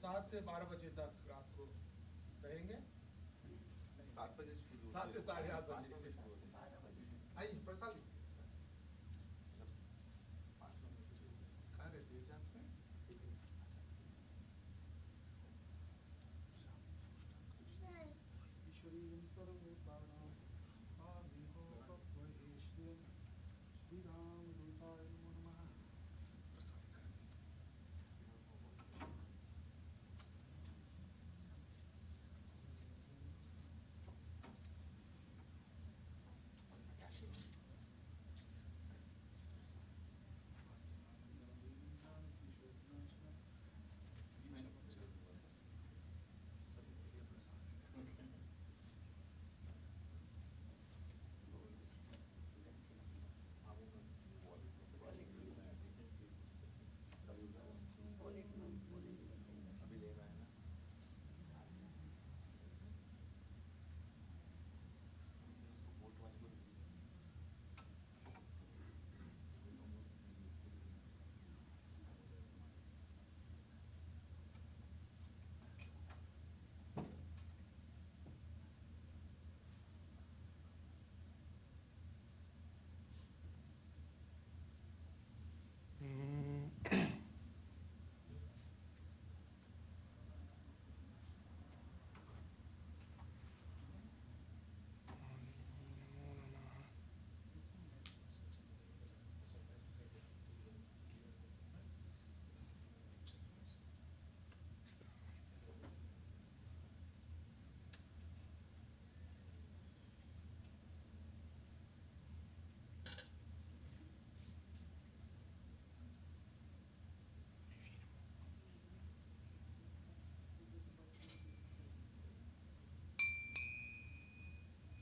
7 से 12 बजे तक रात को रहेंगे। 7 बजे 7 से 8:30 बजे आइए प्रसाद कहाँ रहती है जांच में? श्री राम दूताय नमो नमः।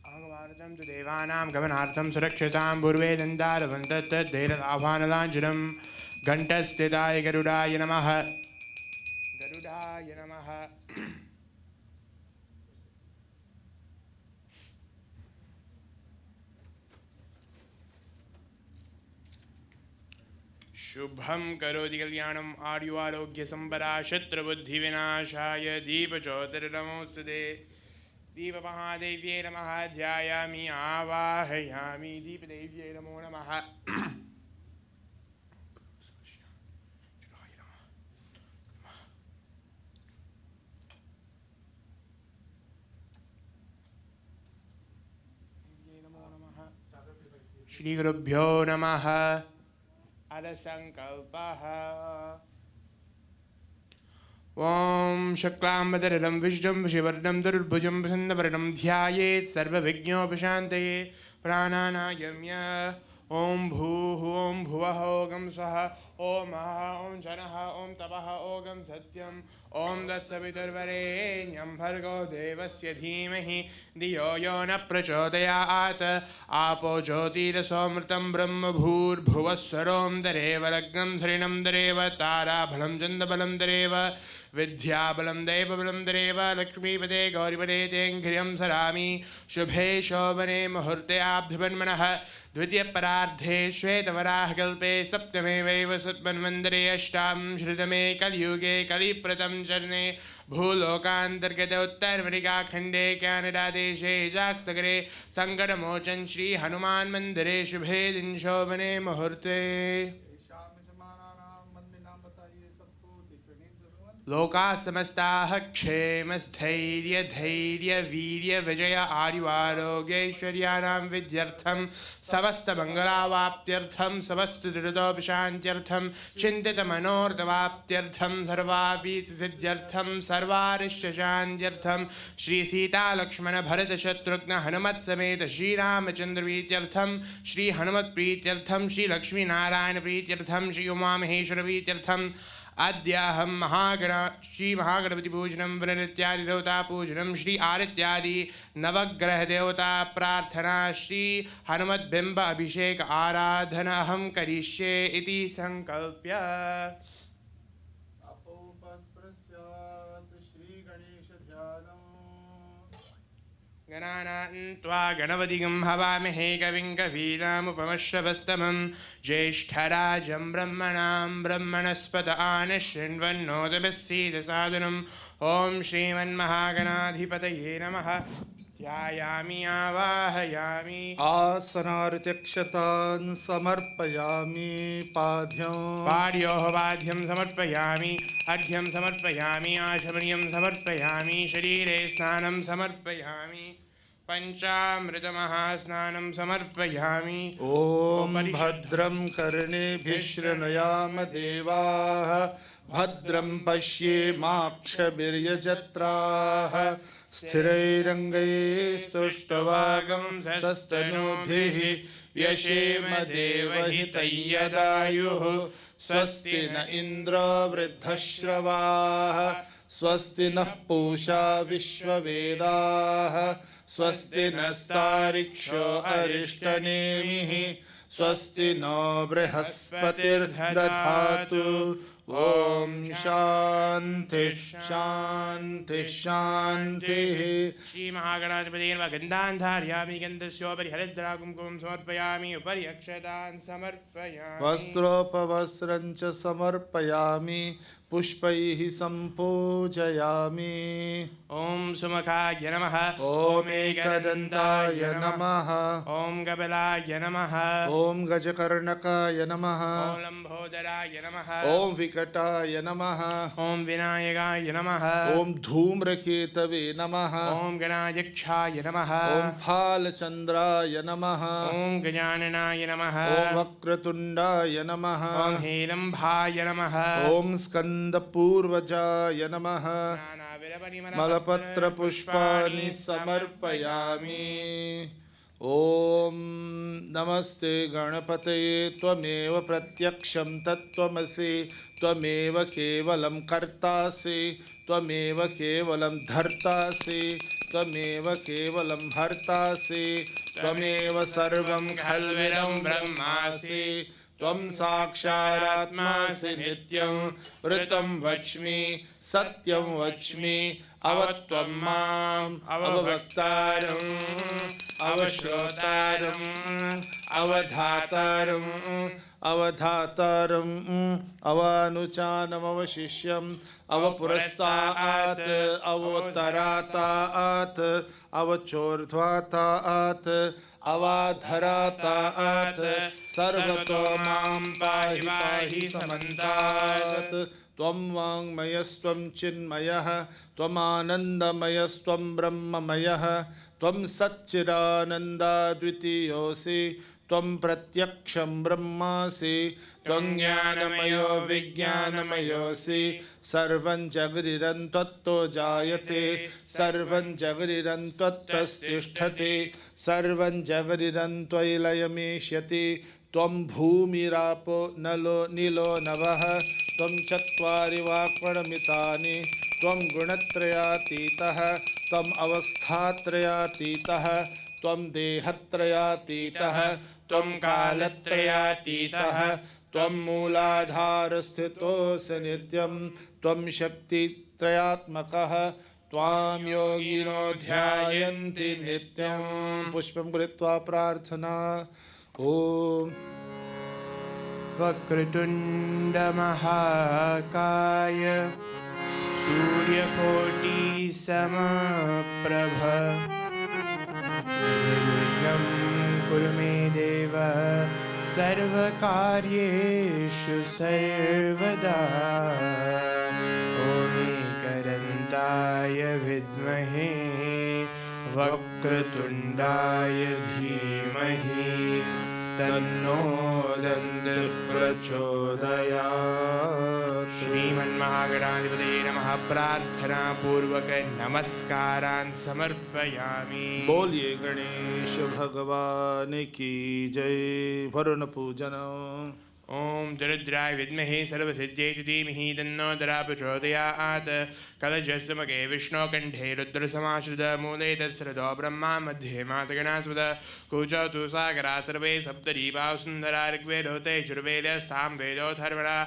आगमार्जं तु देवानां गमनार्थं सुरक्षतां पूर्वे दन्तारवन्तत्तद्धैरदाह्वानलाञ्छनं घण्टस्थिताय गरुडाय नमः। गरुडाय नमः। शुभं करोति कल्याणम् आयुरारोग्यसम्पदा शत्रुबुद्धिविनाशाय दीपज्योतिर्नमोऽस्तुते। दीपमहादेव्यै नमः। ध्यायामि आवाहयामि दीपदेव्यै नमो नमः। श्रीगुरुभ्यो नमः। अरसङ्कल्पः। ॐ शुक्लाम्बरधरं विष्णुं शिवर्णं दुर्भुजं प्रसन्नवदनं ध्यायेत् सर्वविघ्नोपशान्तये। प्राणानायम्य ॐ भूः ॐ भुवः ॐ स्वः ॐ महः ॐ जनः ॐ तपः ॐ सत्यं ॐ तत्सवितुर्वरेण्यं भर्गो देवस्य धीमहि धियो यो न प्रचोदयात्। आपो ज्योतिरसोऽमृतं ब्रह्म भूर्भुवस्वरों दरेव लग्नं श्रीणं दरेव ताराबलं चन्द्रबलं दरेव विद्याबलं दैवबलं दरेव लक्ष्मीपदे गौरीपदे तेङ्घ्रियं सरामि। शुभे शोभने मुहूर्तेऽभ्युपन्मनः द्वितीयपरार्धे श्वेतवराहकल्पे सप्तमे वैव सत्मन्वन्तरे अष्टाविंशतितमे कलियुगे कलिप्रथम चरणे भूलोकान्तर्गते उत्तरमरिकाखण्डे कैनडादेशे जाक्सगरे सङ्कटमोचन श्री हनुमान मंदिरे शुभे दिन शोभने मुहूर्ते लोका समस्ताः क्षेमस्थैर्य धैर्य वीर्य विजय आयुरारोग्यैश्वर्याणां विद्यर्थं समस्तमङ्गलावाप्त्यर्थं समस्तदुरितोपशान्त्यर्थं चिन्तितमनोरथवाप्त्यर्थं सर्वाभीष्टसिद्ध्यर्थं सर्वारिष्टशान्त्यर्थं श्री सीतालक्ष्मण भरत शत्रुघ्न हनुमत् समेत श्रीरामचन्द्रप्रीत्यर्थं श्री हनुमत्प्रीत्यर्थं श्री लक्ष्मीनारायण प्रीत्यर्थं श्री उमामहेश्वर प्रीत्यर्थं अद्याहं श्री महागणपति पूजनं वनरित्यादि देवता पूजनं श्री आदित्यादि नवग्रह देवता प्रार्थना श्री हनुमद्बिंब अभिषेक आराधना अहं करिष्ये इति संकल्प्य गणानान्त्वा गणपतिं हवामहे कविं कवीनामुपमश्रवस्तमं ज्येष्ठराजं ब्रह्मणां ब्रह्मणस्पत आनशृण्वन्नोदभिस्सीदसादनम् ॐ श्रीमन्महागणाधिपतये नमः ध्यायामि आवाहयामि आसनार्त्यक्षतान् समर्पयामि पाद्योः वाद्यं समर्पयामि अर्घ्यं समर्पयामि आचमनीयं समर्पयामि शरीरे स्नानं समर्पयामि पञ्चामृतमहास्नानं समर्पयामि ॐ भद्रं कर्णेभिः शृणुयाम देवाः भद्रं पश्येमाक्षभिर्यजत्राः स्थिरैरङ्गैस्तुष्टवागंसस्तनूभिः व्यशेम देवहितैयदायुः स्वस्ति न इन्द्रो वृद्धश्रवाः स्वस्ति नः पूषा विश्ववेदाः स्वस्ति नस्तारिक्षो अरिष्टनेमिः स्वस्ति नो बृहस्पतिर्दधातु ॐ शान्ति शान्ति शान्तिः श्रीमहागणाधिपतये नमः गन्धान् धारयामि गन्धस्योपरि हरिद्राकुङ्कुमं समर्पयामि उपरि अक्षतान् समर्पयामि वस्त्रोपवस्त्रं च समर्पयामि पुष्पैः सम्पूजयामि ॐ सुमुखाय नमः ॐ एकदन्ताय नमः ॐ कपिलाय नमः ॐ गजकर्णकाय नमः ॐ लम्बोदराय नमः ॐ विकटाय नमः ॐ विनायकाय नमः ॐ धूम्रकेतवे नमः ॐ गणाध्यक्षाय नमः ॐ फालचन्द्राय नमः ॐ गजाननाय नमः ॐ वक्रतुण्डाय नमः ॐ हेरम्भाय नमः ॐ स्कन्दपूर्वजाय नमः मलपत्रपुष्पाणि समर्पयामि ॐ नमस्ते गणपतये त्वमेव प्रत्यक्षं तत्त्वमसि त्वमेव केवलं कर्तासि त्वमेव केवलं धर्तासि त्वमेव केवलं हर्तासि त्वमेव सर्वं खल्विदं ब्रह्मासि त्वं साक्षादात्मासि नित्यं ऋतं वच्मि सत्यं वच्मि अवत्वं माम् अववक्तारम् अवश्रोतारम् अवधातारम् अवधातारम् अवानुचानमवशिष्यम् अवपुरस्तात् अवोत्तरातात् अवचोर्ध्वातात् अवाधरातात् सर्वतो मां पाहि पाहि समन्तात् त्वं वाङ्मयस्त्वं चिन्मयः त्वमानन्दमयस्त्वं ब्रह्ममयः त्वं सच्चिदानन्दाद्वितीयोऽसि त्वं प्रत्यक्षं ब्रह्मासि त्वं ज्ञानमयो विज्ञानमयोऽसि सर्वं जगदिदं त्वत्तो जायते सर्वं जगदिदं त्वत्तस्तिष्ठति सर्वं जगदिदं त्वयि लयमेष्यति त्वं भूमिरापो नलो नीलो नभः त्वं चत्वारि वाक्पणमितानि त्वं गुणत्रयातीतः त्वम् अवस्थात्रयातीतः त्वं देहत्रयातीतः त्वं कालत्रयातीतः त्वं मूलाधारस्थितोऽसि नित्यं त्वं शक्तित्रयात्मकः त्वां योगिनो ध्यायन्ति नित्यं पुष्पं कृत्वा प्रार्थना ॐ वक्रतुण्डमहाकाय सूर्यकोटिसमप्रभ निर्विघ्नं कुरु मे देव सर्वकार्येषु सर्वदा ॐ एकदन्ताय विद्महे वक्रतुण्डाय धीमहि तन्नो दन्तिः प्रचोदयात् श्रीमन्महागणाधिपतये नमः प्रार्थना पूर्वक नमस्कारान् समर्पयामि बोलिए गणेश भगवान की जय वरुण पूजन ओम दरिद्राय विद्महे सर्वसिद्ध्यै धीमहि तन्नो दरा प्रचोदयात् कलशस्सुमुखे विष्णोकण्ठे रुद्रसमाश्रित मूले तत्सृतो ब्रह्मा मध्ये मातगणास्पद कुचौ तु सागरा सर्वे सप्तदीपाः सुन्दरा ऋग्वेदोते यजुर्वेदस्साम वेदोऽथर्वणा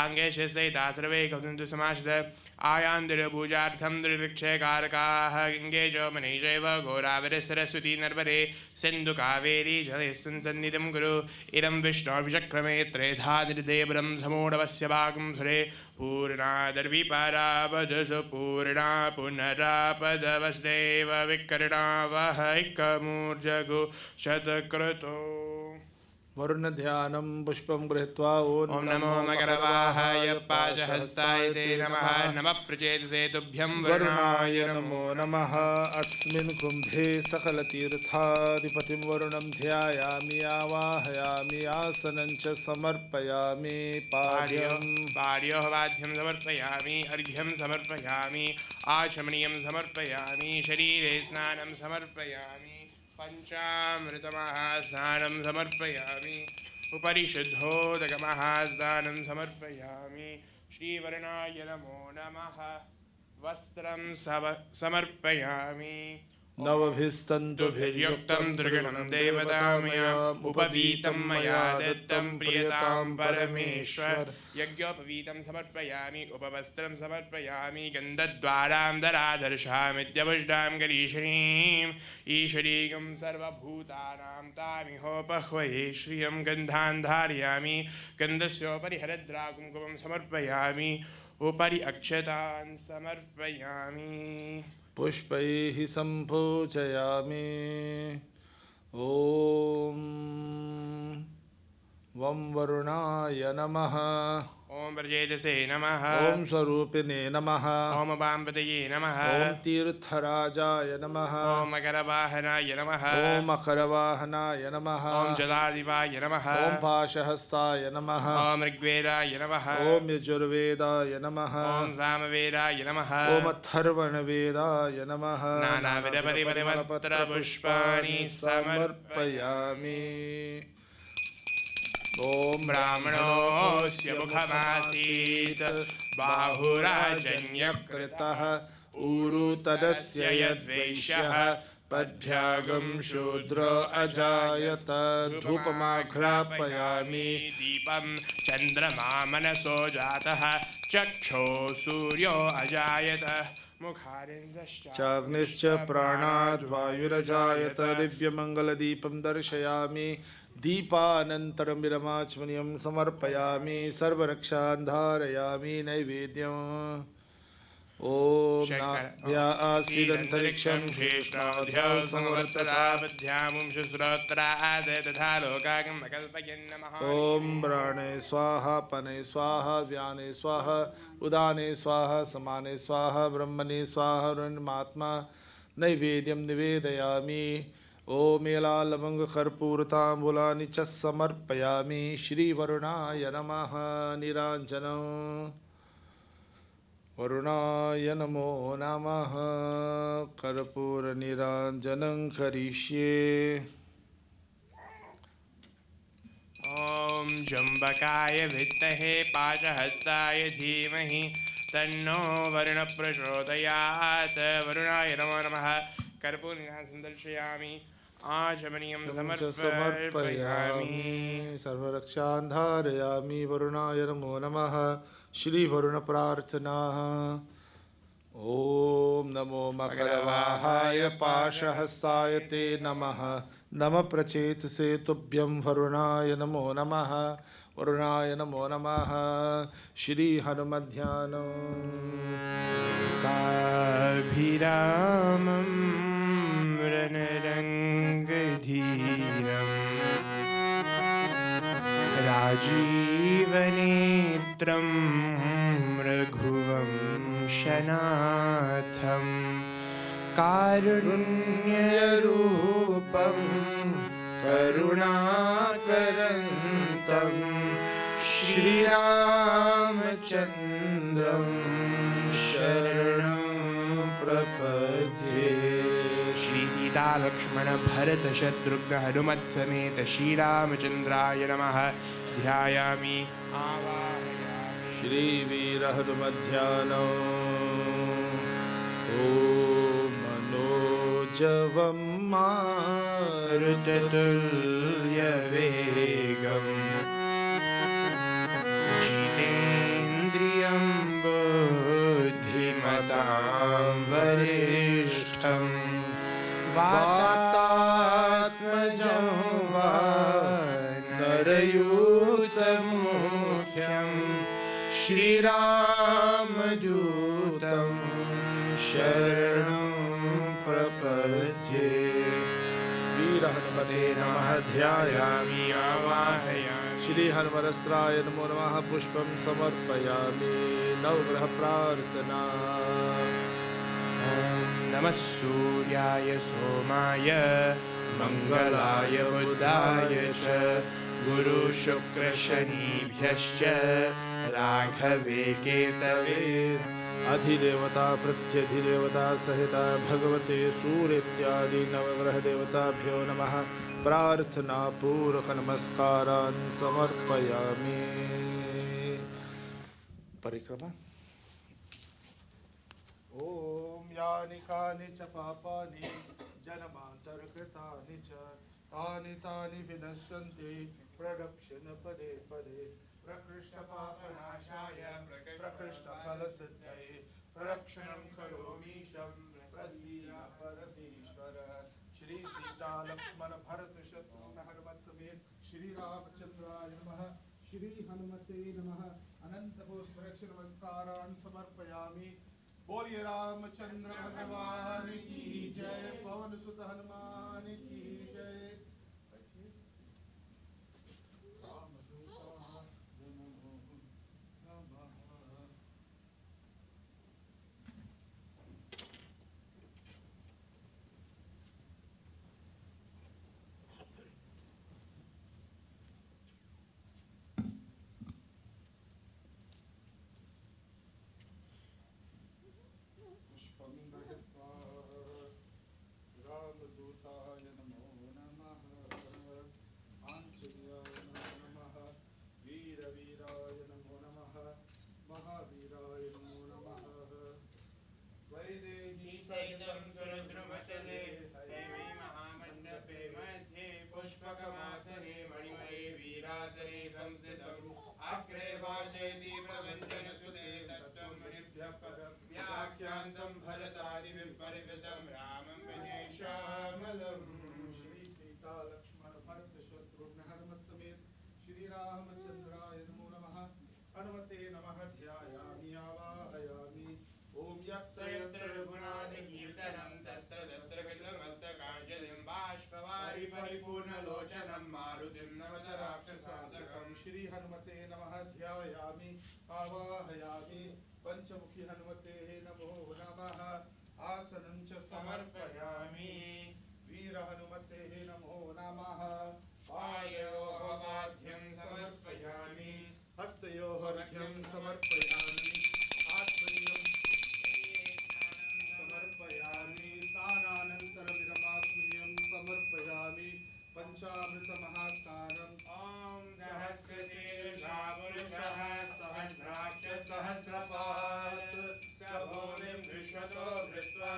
आङ्गे शस्यैता सर्वे कवन्तु समाश्रित आयान्दिरपूजार्थं दुर्भिक्षयकारकाः गङ्गे च मनीषैव घोरावरे सरस्वती नर्मदे सिन्धु कावेरी जलेस्सन्निधिं कुरु इदं विष्णोभिचक्रमे त्रेधा निर्देवरं समूढवस्य भागं सुरे पूर्णादर्विपरापदसु पूर्णा पुनरापदवस्देव विकर्णा वहैकमूर्जगु शतक्रतो वरुण ध्यानं पुष्पं गृहीत्वा ओम नमो मकरवाहाय पाशहस्ताय ते नमः नमः प्रचेतसे तुभ्यं वरुणाय नमो नमः। अस्मिन् कुम्भे सकलतीर्थाधिपतिं वरुणं ध्यायामि आवाहयामि आसनं च समर्पयामि पार्योः वाद्यं समर्पयामि अर्घ्यं समर्पयामि आचमनीयं समर्पयामि शरीरे स्नानं समर्पयामि पंचामृतमहास्नानं समर्पयामि उपरिशुद्धोदकमहास्नानं समर्पयामि श्रीवरुणाय नमो नमः वस्त्रं समर्पयामि नवभिस्तन्तुभिर्युक्तं त्रिगुणं देवतामयम् उपवीतं मया दत्तं प्रियतां परमेश्वर यज्ञोपवीतं समर्पयामि उपवस्त्रं समर्पयामि गन्धद्वारां दरादर्शामित्यपुष्टां गरीषणीम् ईश्वरीगं सर्वभूतानां तामिहोपह्वये श्रियं गन्धान् धारयामि गन्धस्योपरि हरद्राकुङ्कुमं समर्पयामि उपरि अक्षतान् समर्पयामि पुष्पैः सम्पूजयामि। ॐ वं वरुणाय नमः। ओम प्रजेतसे नमः। ओम स्वरूपिणे नमः। ओम वामपतये नमः। ओम तीर्थराजाय नमः। ओम मकरवाहनाय नमः। ओम मकरवाहनाय नमः। ओम जलाधिपाय नमः। ओम पाशहस्ताय नमः। ओम ऋग्वेदाय नमः। ओम यजुर्वेदाय नमः। ओम सामवेदाय नमः। ओम अथर्वणवेदाय नमः। नानाविधपरिमलपत्रपुष्पाणि समर्पयामि। ओम ब्राह्मणोऽस्य मुखमासीत् बाहुराजन्यकृतः ऊरुतरस्य यद्वैश्यः पद्भ्यागं शूद्रो अजायत। धूपमाघ्रापयामि। दीपं चन्द्रमा मनसो जातः चक्षो सूर्यो अजायत चाग्निश्च प्राणाद् वायुरजायत। दिव्यमङ्गलदीपं दर्शयामि। दीपानन्तरं विरमाचमनीयं समर्पयामि। सर्वरक्षान् धारयामि। नैवेद्यम् ओम नाभ्या आसीदन्तरिक्षं श्रेष्ठाभ्यः संवर्ततावध्यामुंशुश्रोत्राद तथा लोकागं कल्पयन् नमः। ओम प्राणे स्वाहा पने स्वाहा व्याने स्वाहा उदाने स्वाहा समाने स्वाहा ब्रह्मणे स्वाहा रुन्मात्मा नैवेद्यं निवेदयामि। ओम एलालवङ्गकर्पूरताम्बूलानि च समर्पयामि। श्रीवरुणाय नमः। नीराञ्जनम् वरुणाय नमो नमः। कर्पूरनीराञ्जनं करिष्ये। ओम जम्बकाय विद्महे पाशहस्ताय धीमहि तन्नो वरुणः प्रचोदयात्। वरुणाय नमो नमः। कर्पूरनीराञ्जनं दर्शयामि आचमनीयं समर्पयामि। सर्वरक्षान् धारयामि। वरुणाय नमो नमः। श्रीवरुण प्रार्थना। ओम नमो मकरवाहाय पाशहस्ताय ते नमः। नमः प्रचेतसे तुभ्यं वरुणाय नमो नमः। वरुणाय नमो नमः। श्री हनुमध्यानं काभिरामं रणरङ्गधीरम् राजीवनेत्रं रघुवंशनाथं कारुण्यरूपं करुणाकरन्तं श्रीरामचन्द्रं शरणं प्रपद्ये। श्री सीता लक्ष्मण भरत शत्रुघ्न हनुमत् समेत श्रीरामचन्द्राय नमः। ध्यायामि आवाहयामि। श्री वीर हनुमध्यानो। ॐ मनोजवं मारुततुल्यवेगं जितेन्द्रियं बुद्धिमतां ज्येष्ठं वातात्मजं वानरयूतमुख्यं श्रीरामदूतं शरणं प्रपद्ये। वीर हनुमते नमः ध्यायामि आवाहयामि। श्री हनुमरस्त्राय नमो नमः पुष्पं समर्पयामि। नवग्रह प्रार्थना। ॐ नमः सूर्याय सोमाय मंगलाय बुधाय च गुरु शुक्र शनिभ्यश्च राघवे केतवे। अधिदेवता प्रत्यधिदेवता सहिता भगवते सूर्य इत्यादि नवग्रह देवताभ्यो नमः। प्रार्थना पूर्वक नमस्कारान् समर्पयामि। परिक्रमा। ओम यानि कानि च पापानि जन्मान्तरकृतानि च तानि तानि विनश्यन्ति प्रदक्षिण पदे पदे। प्रकृष्टपापनाशाय प्रकृष्टफलसिद्धये प्रदक्षिणं करोमीशं प्रसीद परमेश्वर। श्री सीता लक्ष्मण भरत शत्रुघ्न हनुमत समेत श्री रामचंद्राय नमः। श्री हनुमते नमः। अनंत पुष्परक्ष नमस्कारान् समर्पयामि। बोलिए रामचंद्र भगवान की जय। पवन सुत हनुमान की जय। रामदूताय नमो नमः। आंजनेयाय नमो नमः। वीरवीराय नमो नमः। महावीराय नमो नमः। वैदेही सहितं सुरद्रुमतले दैवी महामण्डपे मध्ये पुष्पकमासने मणिमये वीरासने संस्थितम् अग्रे वाचयति प्रवञ्चनसुते तत्त्वं मुनिभ्यः पदं व्याख्यान्तं भरतादिभिः परिवृतं रामं विनेशामलम्। श्री सीता लक्ष्मण भरत शत्रुघ्न हनुमत समेत श्री रामचंद्राय नमो नमः। हनुमते नमः ध्यायामि आवाहयामि। ओम यत्र यत्र रघुनाथ कीर्तनं तत्र तत्र कृतमस्तकाञ्जलिं बाष्पवारि परिपूर्णलोचनं मारुतिं नमत राक्षसान्तकम्। श्री हनुमते नमः ध्यायामि आवाहयामि। पंचमुखी हनुमते नमो नमः। आसनं च समर्पयामि। वीर हनुमते नमो नमः। पाययोः पाद्यं समर्पयामि। हस्तयोः अर्घ्यं समर्पयामि। आत्मन्यं समर्पयामि। स्नानानन्तरविरमात्मन्यं समर्पयामि। पंचामृतमहास्नानम्। ॐ सहस्रशीर्षा पुरुषः सहस्राक्ष सहस्रपात् सभूमिं विश्वतो धृत्वा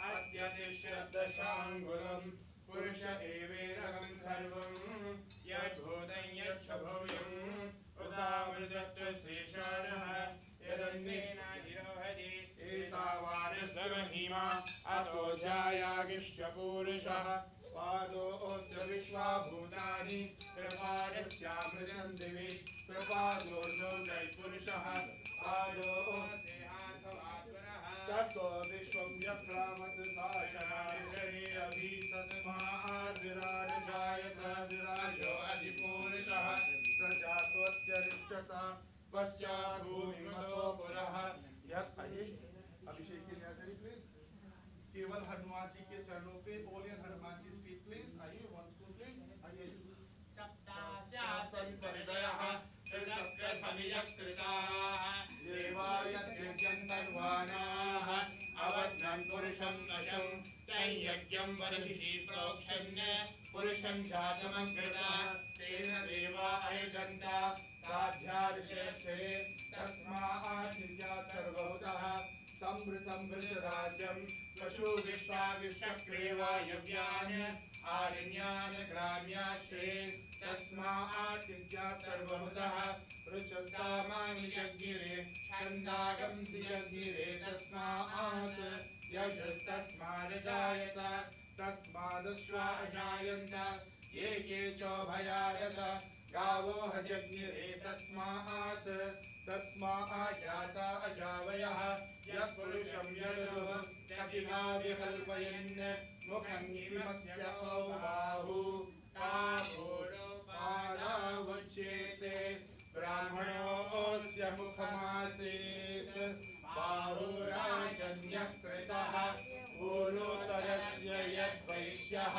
अत्यतिष्यद्दशाङ्गुलं पुरुष एवेदं सर्वं यद्भूतं यच्छभव्यम् उदामृतत्वशेषाणः यदन्येन निरोहति एतावान् समहिमा अतो जायागिश्च पुरुषः। पादोऽस्य विश्वाभूतानि कृपादस्यामृतं दिवि कृपादोर्जो नैपुरुषः आदोऽस्येहार्थमात्मनः ततो विश्वं व्यक्रामत् साशनानि अभि तस्मात् विराट जायत विराजो अधिपुरुषः स जातोऽत्यरिष्यता पश्चात् भूमिमतो पुरः। यत् अभिषेक के लिए प्लीज केवल हनुमान जी के चरणों पे ओलियन हनुमान जी फीट प्लीज। आइए वन स्कूल प्लीज। आइए सप्तास्यासन परिदयः त्रिसप्त समियकृताः देवायज्ञं तन्वानाः अवज्ञं पुरुषं नशं तं यज्ञं वरहिषि प्रोक्षन् पुरुषं जातमग्रता तेन देवा अयजन्ता साध्यार्षेस्ते तस्मात् सर्वभूतः समृतं वृषराज्यं पशुविश्वाविश्वक्रेवायव्यान् आरण्यान् ग्राम्याश्रयेन् तस्मात् सर्वभूतः ऋचसामानि जज्ञिरे छन्दागंसि जज्ञिरे तस्मात् यजस्तस्मादजायत तस्मादश्वा अजायन्त ये के चोभयारत गावो हजज्ञिरे तस्मात् जाता अजावयः यत्पुरुषं यदुः त्यक्तिभाव्यकल्पयन् मुखं किमस्य बाहु काभोरुपादावुच्येते ब्राह्मणोऽस्य मुखमासीत् बाहुराजन्यकृतः पूर्वोत्तरस्य यद्वैश्यः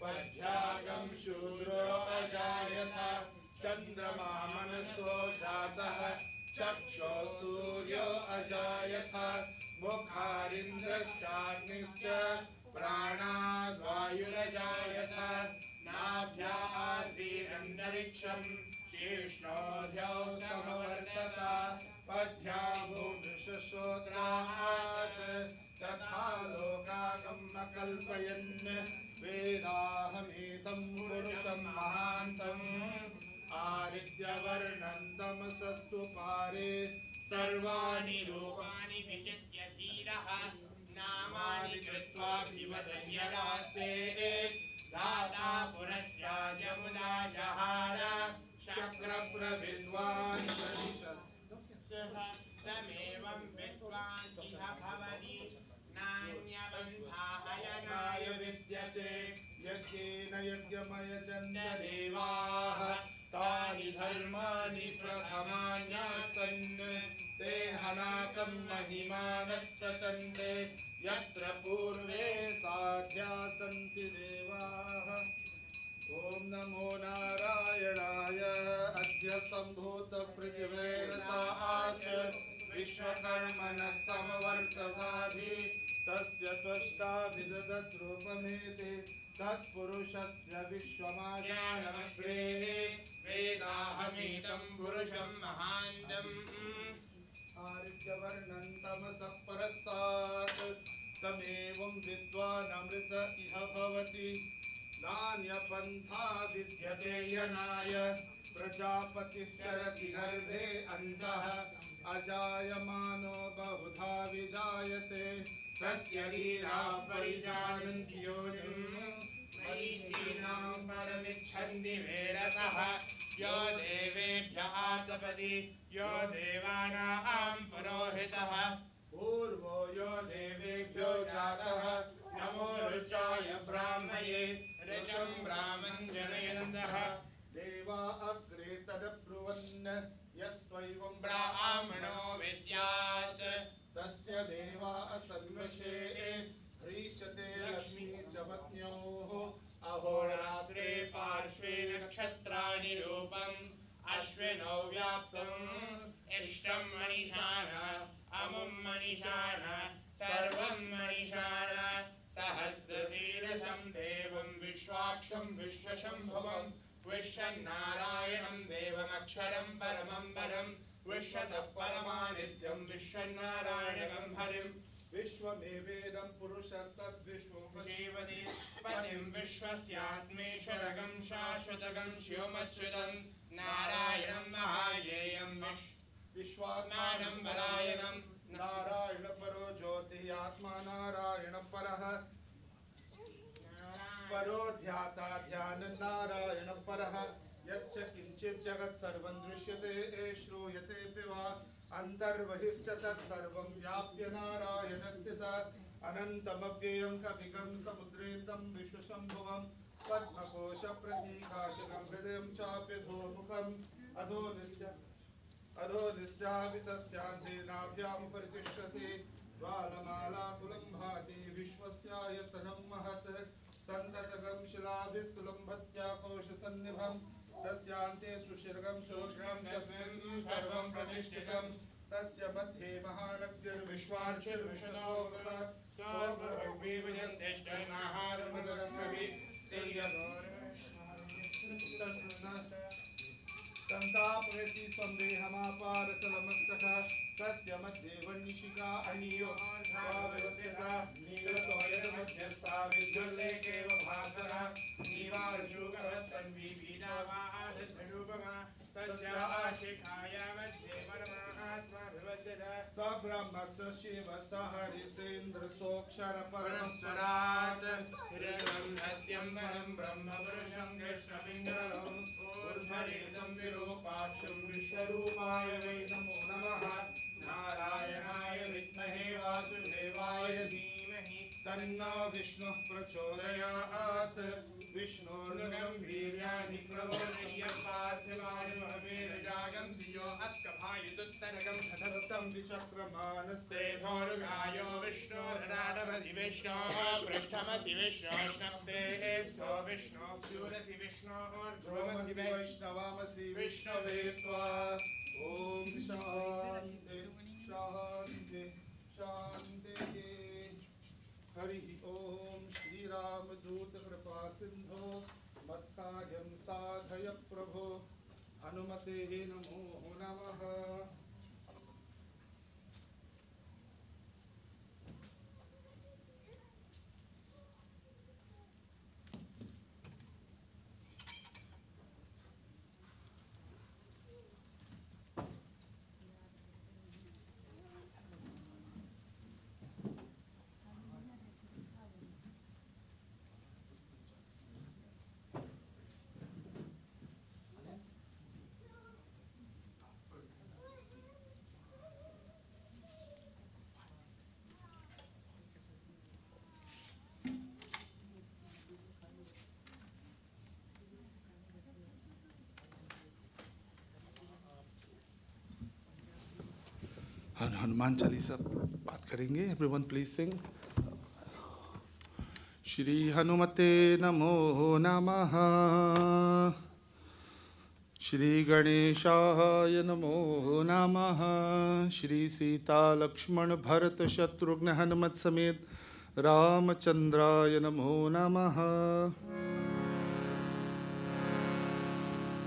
पद्भ्यागं शूद्रो अजायत चन्द्रमा मनसो जातः चक्षो सूर्यो अजायत मुखारिन्द्रश्चाग्निश्च प्राणाद्वायुरजायत नाभ्या आसीदन्तरिक्षं शीर्ष्णोऽध्यौ समवर्तत पद्भ्यां भूमिश्रोत्रात् तथा लोकागम् अकल्पयन् वेदाहमेतं पुरुषं महान्तम् आदित्यवर्णं तमसस्तु पारे सर्वाणि रूपाणि विचित्य धीरः नामानि कृत्वाभिवदन्यदास्ते दाता पुरस्याजमुना जहार शक्रप्रविद्वान् तमेवं विद्वान् इह भवति नान्यबन्धायनाय विद्यते यज्ञेन यज्ञमयजन्यदेवाः तानि धर्माणि प्रथमान्यासन् ते हनाकं महिमानः सचन्ते यत्र पूर्वे साध्या सन्ति देवाः। ॐ नमो नारायणाय अद्य सम्भूत पृथिवेरसाच विश्वकर्मणः समवर्तताधि तस्य त्वष्टाभिदधद्रूपमेति तत्पुरुषस्य विश्वमाज्ञानमग्रे वेदाहमेतं पुरुषं महान्तम् आदित्यवर्णं तमसः परस्तात् तमेवं विद्वानमृत इह भवति नान्यपन्था विद्यते यनाय प्रजापतिश्चरति गर्भे अन्तः अजायमानो बहुधा विजायते तस्य लीला परिजानन्ति योनिम् मरीचीनां परमिच्छन्ति वेरतः यो देवेभ्यः तपति यो देवानां पुरोहितः पूर्वो यो देवेभ्यो जातः नमो ऋचाय ब्राह्मये ऋचं ब्राह्मं जनयन्तः देवा अग्रे तदब्रुवन् यस्त्वैवं ब्राह्मणो विद्यात् तस्य देवा असन्वशे ह्रीष्यते लक्ष्मीश्च पत्न्योः अहोरात्रे पार्श्वे नक्षत्राणि रूपम् अश्विनौ व्याप्तम् इष्टं मनीषाण अमुं मनीषाण सर्वं मनीषाण सहस्रशीर्षं देवं विश्वाक्षं विश्वशम्भुवं विश्वनारायणं देवमक्षरं परमं परं विश्वतः परमानित्यं विश्वनारायणं हरिं विश्वमेवेदं पुरुषस्तद्विश्वोपजीवति पतिं विश्वस्यात्मेश्वरगं शाश्वतगं शिवमच्युतं नारायणं महायेयं विश्वात्मानं परायणं नारायण परो ज्योतिरात्मा नारायण परः परो ध्याता ध्यान नारायण परः यच्च किंचित् जगत् सर्वं दृश्यते श्रूयते वा अन्तर्बहिश्च तत् सर्वं व्याप्य नारायण स्थितः अनन्तमव्ययं कविगं समुद्रेन्दं विश्वशम्भुवं पद्मकोशप्रतीकाशकं हृदयं चाप्यधोमुखम् अधोनिश्चापितस्यान्ते नाभ्यामुपरितिष्ठति ज्वालमालाकुलं भाति विश्वस्यायतनं महत् सन्ततगं शिलाभिस्तुलम्भत्याकोशसन्निभं तस्यान्ते सुशीर्घं सूक्ष्मं तस्मिन् सर्वं प्रतिष्ठितं तस्य मध्ये महानग्निर्विश्वार्चिर्विशदो संतापयति संदेहमापारतलमस्तकः तस्य मध्ये वह्निशिखा अनियो स ब्रह्मस्य शिवस्य हरिसेन्द्र सोक्षर परमस्वरात् हिरण्यं सत्यं परं ब्रह्म पुरुषं कृष्णपिङ्गलम् ऊर्ध्वरेदं विरूपाक्षं विश्वरूपाय वै नमो नमः नारायणाय विद्महे वासुदेवाय धीमहि तन्नो विष्णुः प्रचोदयात् विष्णोर्गम्भीर्याणि प्रबोधय्य पार्थिवानिमहमेरजागं धियो अस्कभायुदुत्तरगं सततं विचक्रमानस्ते धोरुगायो विष्णोरनाडमधि विष्णोः पृष्ठमसि विष्णोष्णप्ते स्थो विष्णोः स्यूरसि विष्णोर्ध्रुवमसि वैष्णवामसि विष्णवे त्वा ॐ शान्ति शान्ति शान्तिः हरिः ॐ श्रीरामदूत कृपा सिन्धो मत्कार्यं साधय प्रभो हनुमते नमो नमः। हनुमान चालीसा बात करेंगे। Everyone please sing. श्री हनुमते नमो नमः। श्री गणेशाय नमो नमः। श्री सीता लक्ष्मण भरत शत्रुघ्न हनुमत समेत रामचंद्राय नमो नमः।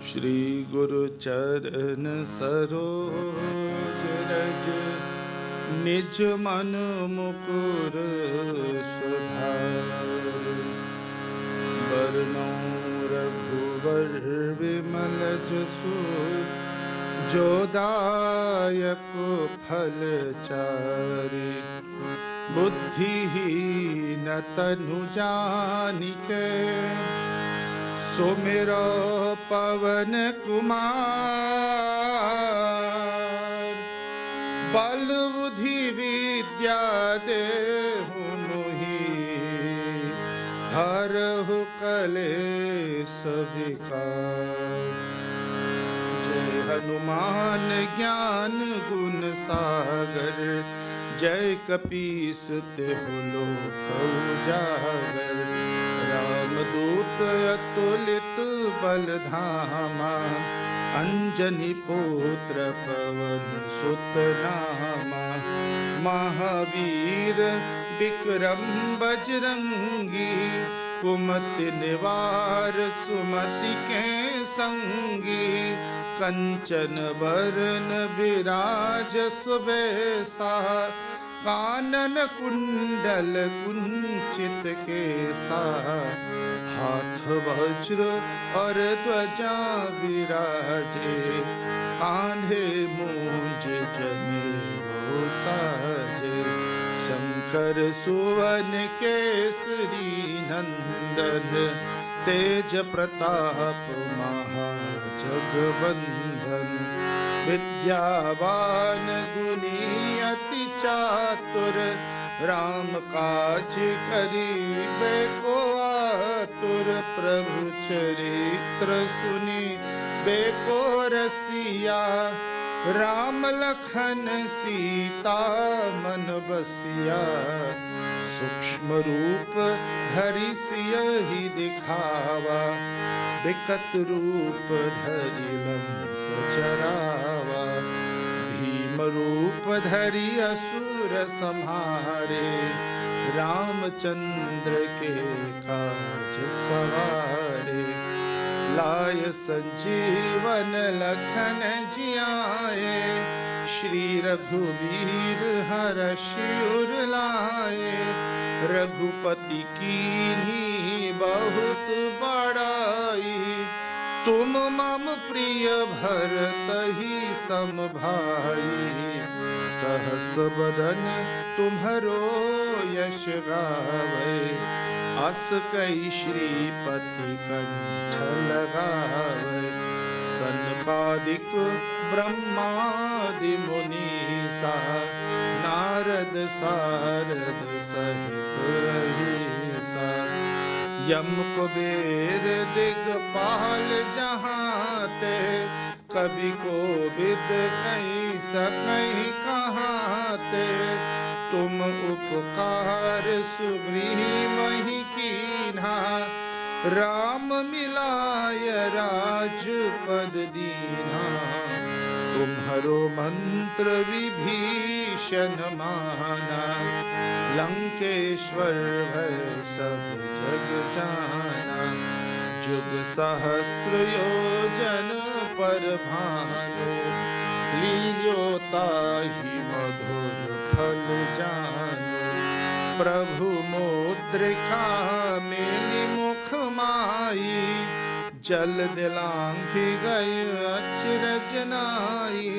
श्री गुरु चरण सरोज रज निज मन मुकुर सुधार। बरनौ रघुवर विमल जसु जो दायक फल चारि। बुद्धिहीन तनु जानिके सुमिरो पवन कुमार। बल बुद्धि विद्या देहु मोहि हरहु कलेश विकार। जय हनुमान ज्ञान गुण सागर। जय कपीस तिहु लोक उजागर। रामदूत अतुलित बल धामा। अंजनी पुत्र पवन सुत नामा। महावीर विक्रम बजरंगी। कुमति निवार सुमति के संगी। कंचन बरन विराज सुबेसा। कानन कुंडल कुंचित केसा। हाथ वज्र और ध्वजा विराजे। कांधे मूंज जनेऊ साजे। शंकर सुवन केसरी नंदन। तेज प्रताप महाजगवंदन। विद्यावान गुणी अति चातुर। राम काज करीबे को आतुर। प्रभु चरित्र सुनी बेको रसिया। राम लखन सीता मन बसिया। सूक्ष्म रूप धरि सियहि दिखावा। विकट रूप धरि लंक जरावा। भीम रूप धरि असुर संहारे। रामचंद्र के काज सवारे। लाय संजीवन लखन जियाए। श्री रघुवीर हरषि उर लाए। रघुपति कीन्ही बहुत बड़ाई। तुम मम प्रिय भरतहि सम भाई, सहस बदन तुम्हरो यश गावे, अस कई श्रीपति कंठ लगावे, सनकादिक ब्रह्मादि मुनीसा, नारद सारद सहित अहिसा, यम कुबेर दिगपाल जहाँ ते, कवि को विद कहीं सकहीं कहाँ ते, तुम उपकार सुग्रीव कीन्हा, राम मिलाय राजपद दीन्हा, तुम्हरो मंत्र विभीषण माना, लंकेश्वर भय सब जग जाना, जुग सहस्र योजन पर भानु, लील्योताहि मधुर फल जानु, प्रभु मुद्रिका मेलि मुख माई, जल दिलांघि गए अचरज नाई,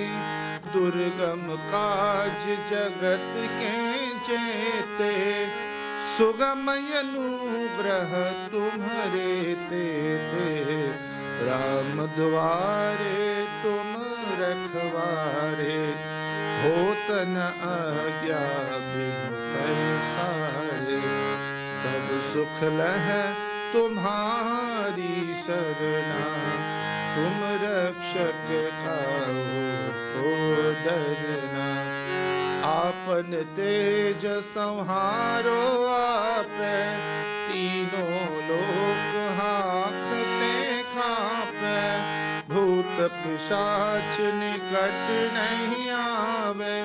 दुर्गम काज जगत के जेते, सुगम अनुग्रह तुम्हरे तेते, राम द्वारे तुम रखवारे, होत न आज्ञा बिनु पैसारे, सब सुख लह तुम्हारी शरणा, तुम रक्षक काहू को डरना, आपन तेज संहारो आपे, तीनों लोक हांकते कांपे, भूत पिशाच निकट नहीं आवे,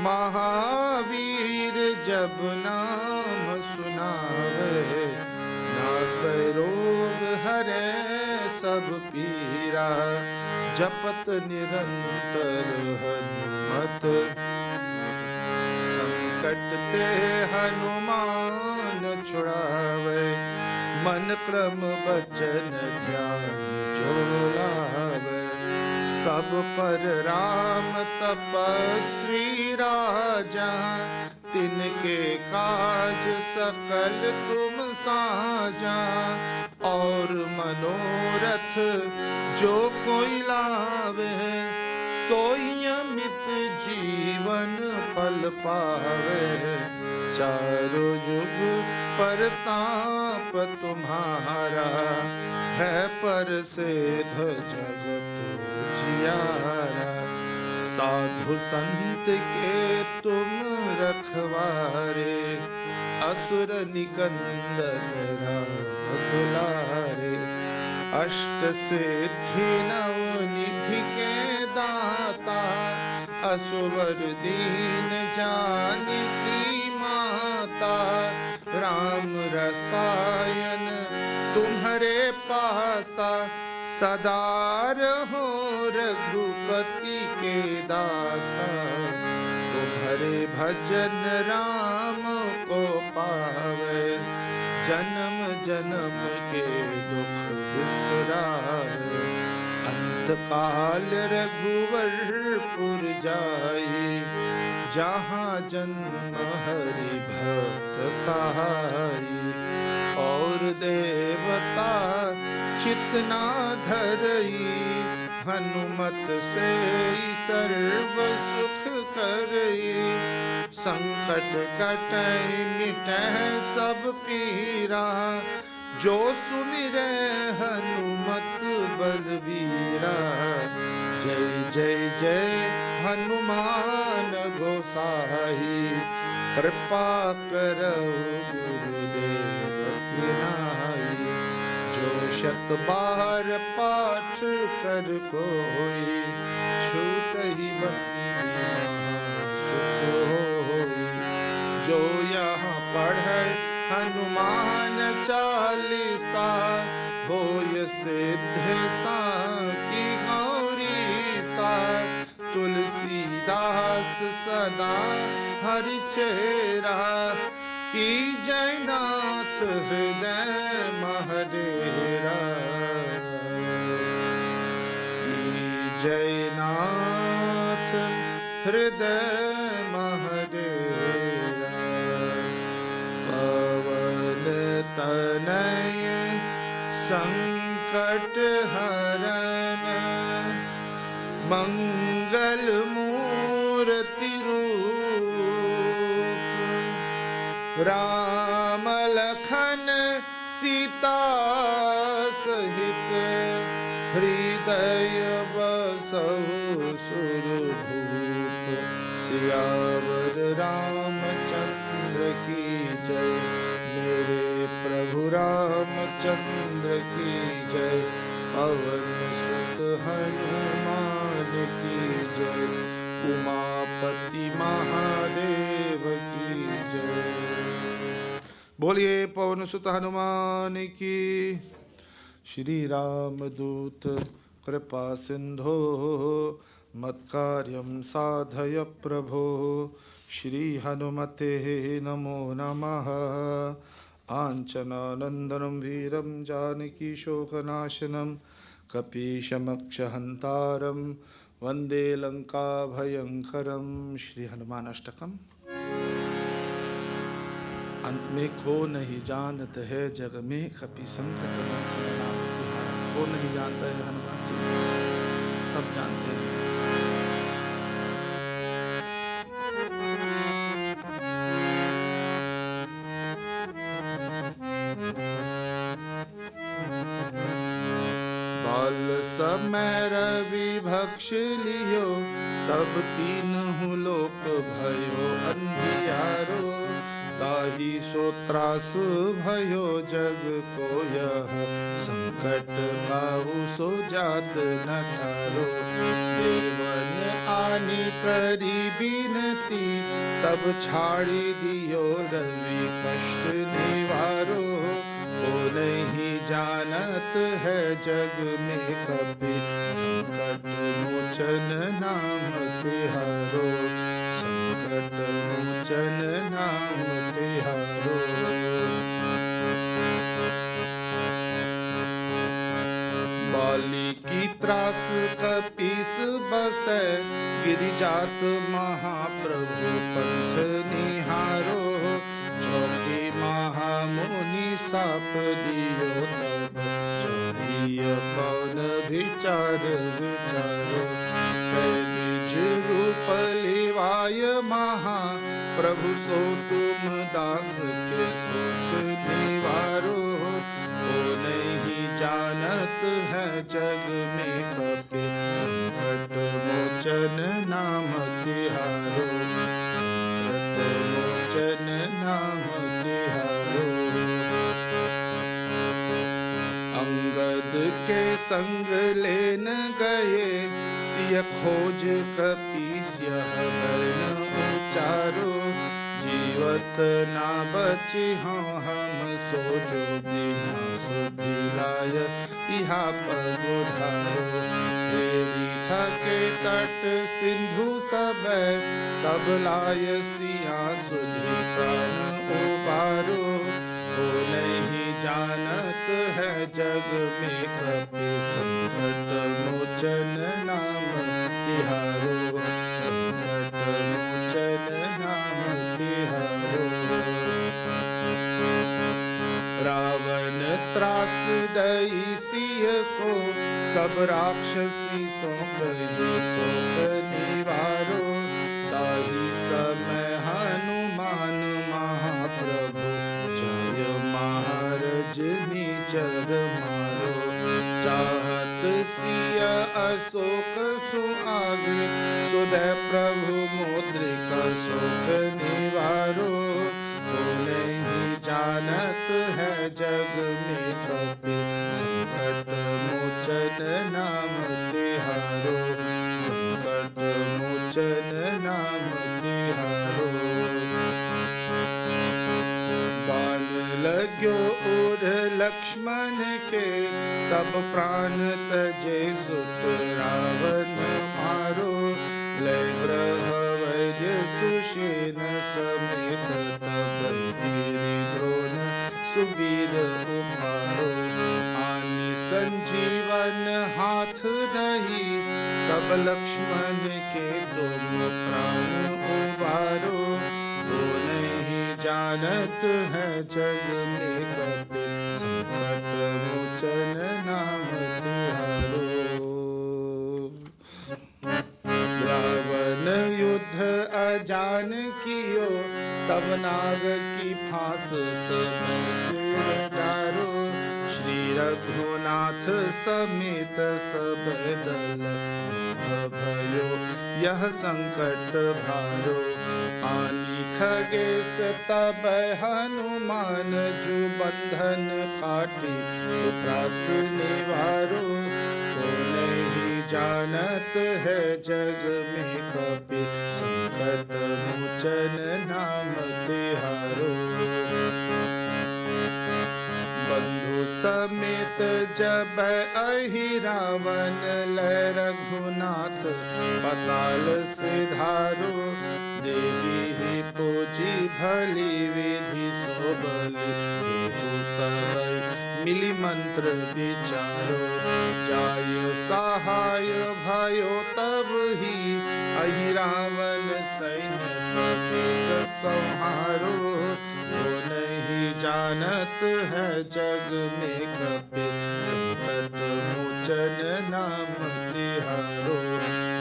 महावीर जब नाम सुनावे, नासै रोग हरे सब पीरा, जपत निरंतर हनुमत, संकट ते हनुमान छुड़ावे, मन क्रम वचन ध्यान जो लावे, सब पर राम तपस्वी राजा, तिनके काज सकल तुम साजा, और मनोरथ जो कोई लावे, सोई अमित जीवन फल पावे, चारों युग परताप तुम्हारा, है परसिद्ध जगत जियारा, साधु संत के तुम रखवारे, असुर निकंदन राम दुलारे, अष्ट सिद्धि नव निधि के दाता, असुवर दीन जानकी माता, राम रसायन तुम्हारे पासा, सदा रहो रघुपति के दासा, तुम्हारे भजन राम को पावे, जन्म जन्म के दुख बिसरावे, अंत काल रघुवरपुर जाई, जहाँ जन्म हरि भक्त कहाई, और देवता चितना धरई, हनुमत से सर्व सुख करई, संकट कटै मिटै सब पीरा, जो सुमिरै हनुमत बलबीरा, जय जय जय हनुमान गोसाई, कृपा करौ गुरुदेव की नाई, जो शत बार पाठ कर कोई, छूटहि बंदी सुख होई, जो यहाँ पढ़ै हनुमान चालीसा, होय सिद्ध साकी गौरी सा, तुलसीदास सदा हरि चेरा, की जयनाथ हृदय महडेरा। संकट हरन मंगल मूर्ति रूप राम लखन सीता सहित हृदय बसहु सुरभूप सियावर रामचंद्र की जय मेरे प्रभु रामचंद्र की जय पवन सुत हनुमान की जय उमापति महादेव की जय। बोलिए पवन सुत हनुमान की। श्री राम दूत कृपा सिंधो मत्कार्यं साधय प्रभो श्री हनुमते नमो नमः। आंचनानंदनं वीरं जानकी शोकनाशनं कपीशमक्षहंतारं वंदे लंका भयंकरं। श्री हनुमान अष्टकम। अंत में को नहीं जानत है जग में कपि संकट मोचन नाम तिहारा। को नहीं जानता है हनुमान जी, सब जानते हैं। बाल समय रवि भक्ष लियो तब तीनहु लोक भयो अंधियारो ताहि सो त्रास भयो जग को यह संकट काहू सो जात न ठारो। देवन आनी करी बिनती तब छाड़ी दियो रवि कष्ट निवारो। को नहीं जानत है जग में कभी संकट मोचन नाम तिहारो। संकट मोचन नाम तिहारो। बाली की त्रास कपीस बसै गिरिजात महाप्रभु पंथ निहारो। चौकी महामुनि साप दियो तब चाहिए कौन विचार विचारो। बीज रूप लिवाय महा प्रभु सो तुम दास के सुख निवारो। को नहीं जानत है जग में कपि संकट मोचन नाम तिहारो। संकट मोचन नाम तिहारो। अंगद के संग लेन गए सिय खोज कपीस्य बन उचारो। जीवत ना बची हम सोचो बिना सुधि लाय इहा पगुधारो। हेरी थके तट सिंधु सब तब लाय सिया सुधि प्राण उबारो। को नहीं जानत है जग में कपि संकट मोचन नाम तिहारो। संकट मोचन नाम तिहारो। रावण त्रास दई सिय को सब राक्षसी सो कही शोक निवारो। ताहि समय हनुमान महाप्रभु जय महाराज निचर मारो। चाहत सिय अशोक सुआगे सुदय प्रभु मुद्रिका शोक निवारो। को नहीं जानत है जग में कपि संकट मोचन नाम तिहारो। संकट मोचन नाम तिहारो। बाण लाग्यो उर लक्ष्मण के तब प्राण तजे सुत रावण मारो। लय ग्रह वैद्य सुषेण समेत तब गिरि द्रोण सुबीर उभारो। आनि संजीवन हाथ दही तब लक्ष्मण के तुम प्राण उबारो। को नहीं जानत है जग में कपि संकट मोचन नाग की फांस सब सिर डारो, श्री रघुनाथ समेत सब दल भयो यह संकट भारो। आनी खगेश तब हनुमान जु बंधन काटी, सुत्रास निवारो। को नहीं जानत है जग में कपि, संकट मोचन नाम तिहारो। बंधु समेत जब अहि रावण लय, रघुनाथ पताल सिधारो। देवी ही पूजी भली विधि सो बलि, देहु सब मिली मंत्र विचारो। जाय सहाय भयो तब ही, अहि रावण सैन्य समेत संहारो। वो नहीं जानत है जग में कपि, संकट मोचन नाम तिहारो।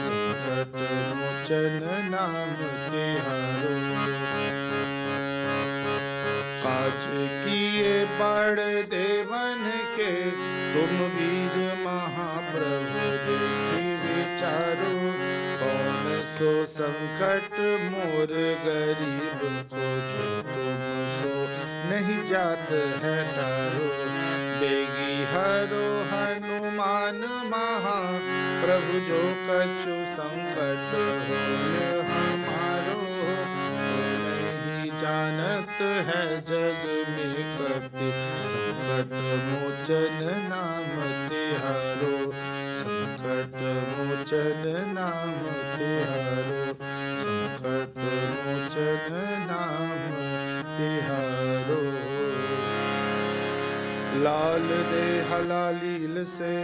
संकट मोचन नाम तिहारो। काज किए बड़ देवन के, तुम वीर महाप्रभु देखी विचारो। कौन सो संकट मोर गरीब को, जो तुम सो नहीं जात है टारो। बेगी हरो हनुमान महा प्रभु, जो कछु संकट होय हमारो। नहीं जानत है जग में कपि, संकट मोचन नाम तिहारो। संकट मोचन नाम तिहारो। संकट मोचन नाम तिहारो। लाल देह लालील से,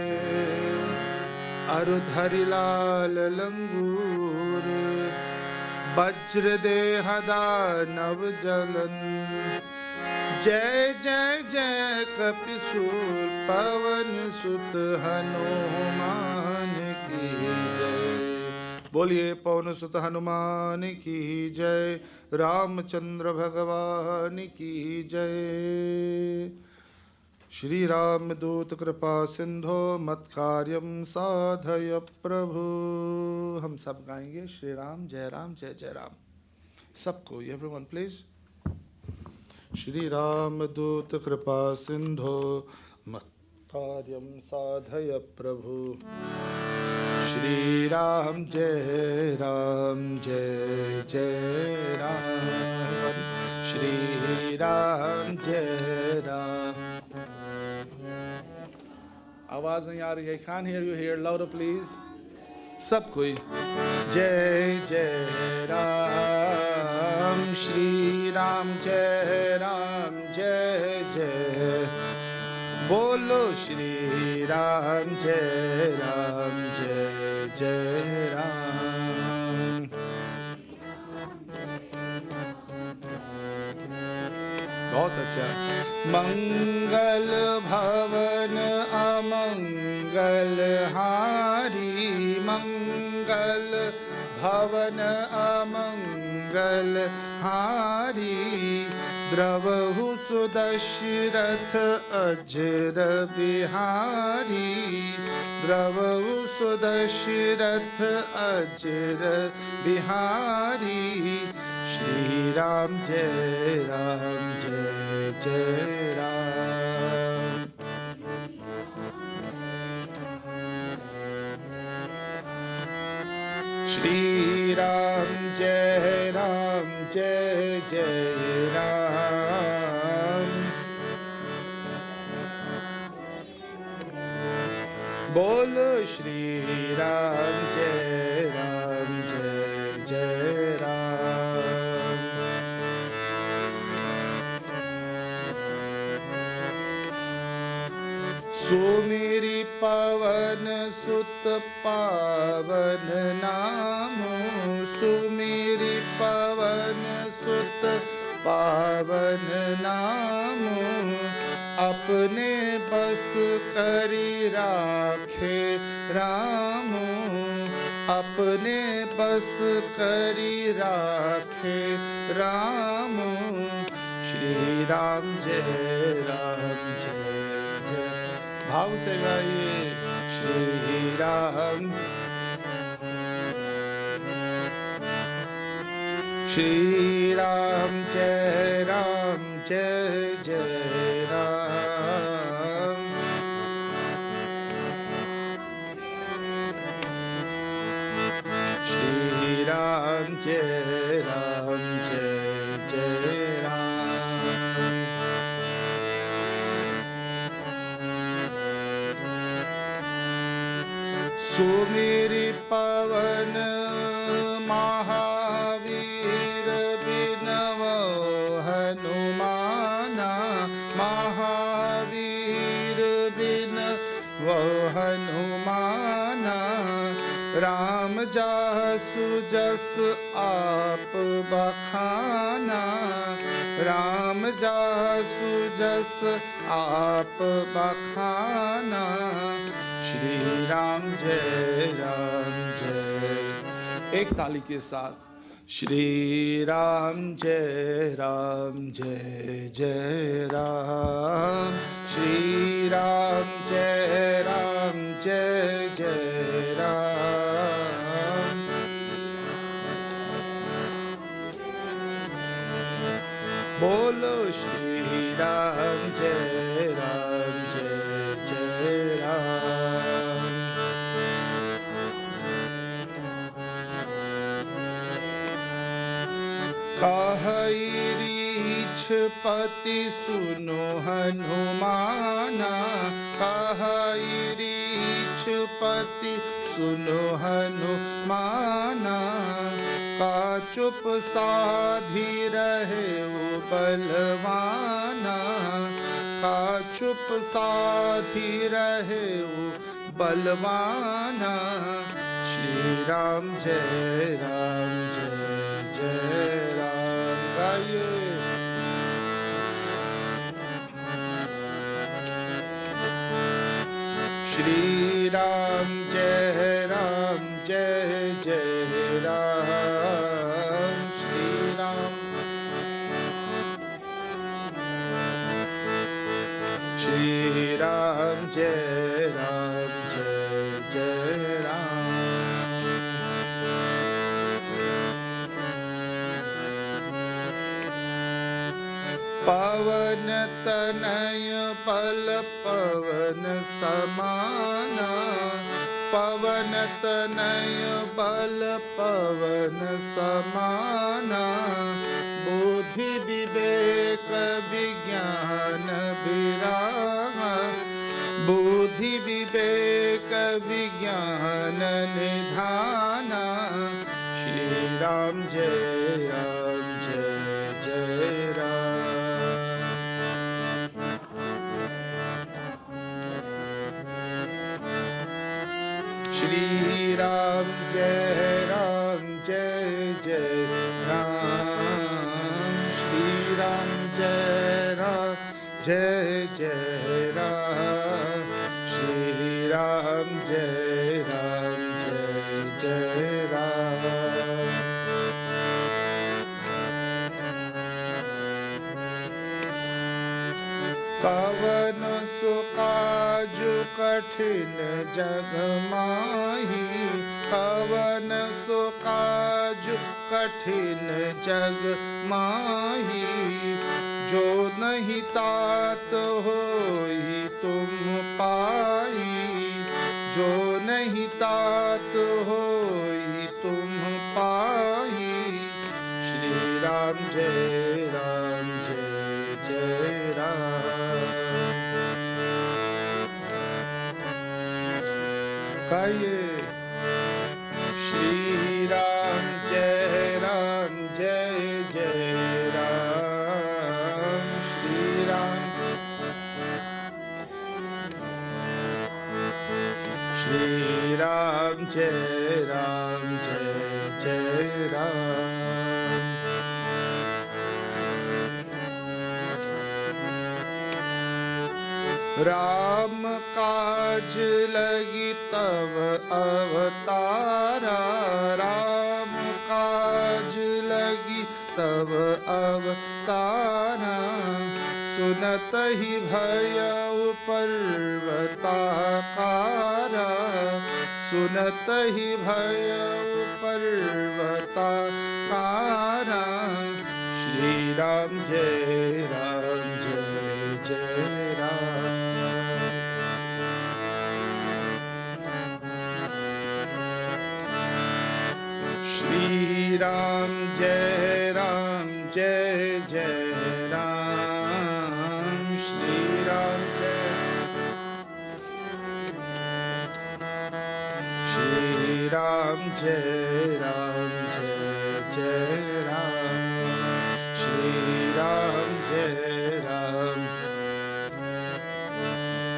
अरु धरि लाल लंगूर। वज्र देह दानव जलन, जय जय जय कपिसूर। पवन सुत हनुमान की जय। बोलिए पवन सुत हनुमान की जय। रामचंद्र भगवान की जय। श्री राम दूत कृपा सिंधो मत कार्यम साधय प्रभु। हम सब गाएंगे श्री राम जय जय राम। सबको एवरीवन प्लीज। श्री राम दूत कृपा सिंधो मत कार्यम साधय प्रभु। श्री राम जय जय राम। श्री राम जय राम। आवाज नहीं आ रही है, can't hear you here, louder please। सब कोई जय जय राम। श्री राम जय जय। बोलो श्री राम जय जय राम। बहुत अच्छा। मंगल भवन अमंगल हारी, मंगल भवन अमंगल हारी। द्रवहु सुदशरथ अजर बिहारी, द्रवहु सुदशरथ अजर बिहारी। श्री राम जय जय राम। श्री राम जय जय राम। बोलो श्री राम जय जय राम। सुमेरी पवन सुत पावन नाम, सुमेरी पवन सुत पावन नाम। अपने बस करी राखे राम, अपने बस करी राखे राम। श्री राम जय जय। भाव से गाइए श्री राम। श्री राम जय जय राम। श्री राम जय जय राम। सुमिरि पवन महावीर बिनवो हनुमाना। महावीर बिनवो हनुमाना। राम जासु जस आप बखाना। राम जासु जस आप बखाना। श्री राम जय एक ताली के साथ श्री राम जय जय राम। श्री राम जय जय राम। बोलो श्री राम जय जय राम। कहई रीछ पति सुनो हनुमाना। कहई रीछ पति सुनो हनुमाना। का चुप साधी रहे बलवाना। का चुप साधी रहे बलवाना। श्री राम जय जय राम। गाइए श्री राम जय जय राम। श्री राम श्री राम जय जय राम। पवन तनय बल पवन समाना। पवन तनय बल पवन समाना। बुद्धि विवेक विज्ञान विरामा। बुद्धि विवेक विज्ञान निधाना। श्री राम जय जय राम। श्री राम जय जय राम। श्री राम जय जय राम। श्री राम जय जय राम। कवन सुकाजु कठिन जग माही। कवन सुकाजु कठिन जग माही। जो नहीं तात होई तुम पाई। जो नहीं तात होई तुम पाई। श्री राम जय जय राम। गाइए श्री राम जय जय राम। श्री राम श्री राम जय जय राम। राम काज लगी तब अवतारा, राम काज लगी तब अवतारा, सुनत ही भयउ पर्वताकारा, सुनत ही भयउ पर्वताकारा। श्री राम जय राम जय जय राम। श्री राम जय जय राम। श्री राम जय श्री राम जय जय राम। श्री राम जय राम।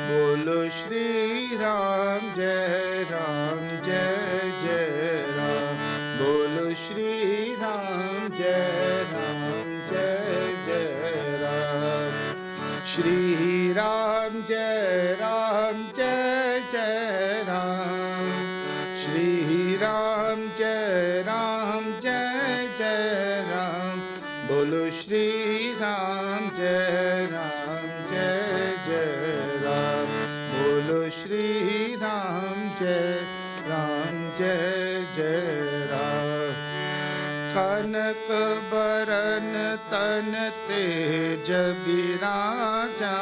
बोलो श्री राम जय जय राम। बोलो श्री राम जय जय राम। श्री राम जय जय राम। श्री राम जय जय राम। बोलो श्री राम जय जय राम। बोलो श्री राम जय जय राम। कनक बरन तन तेज बिराजा,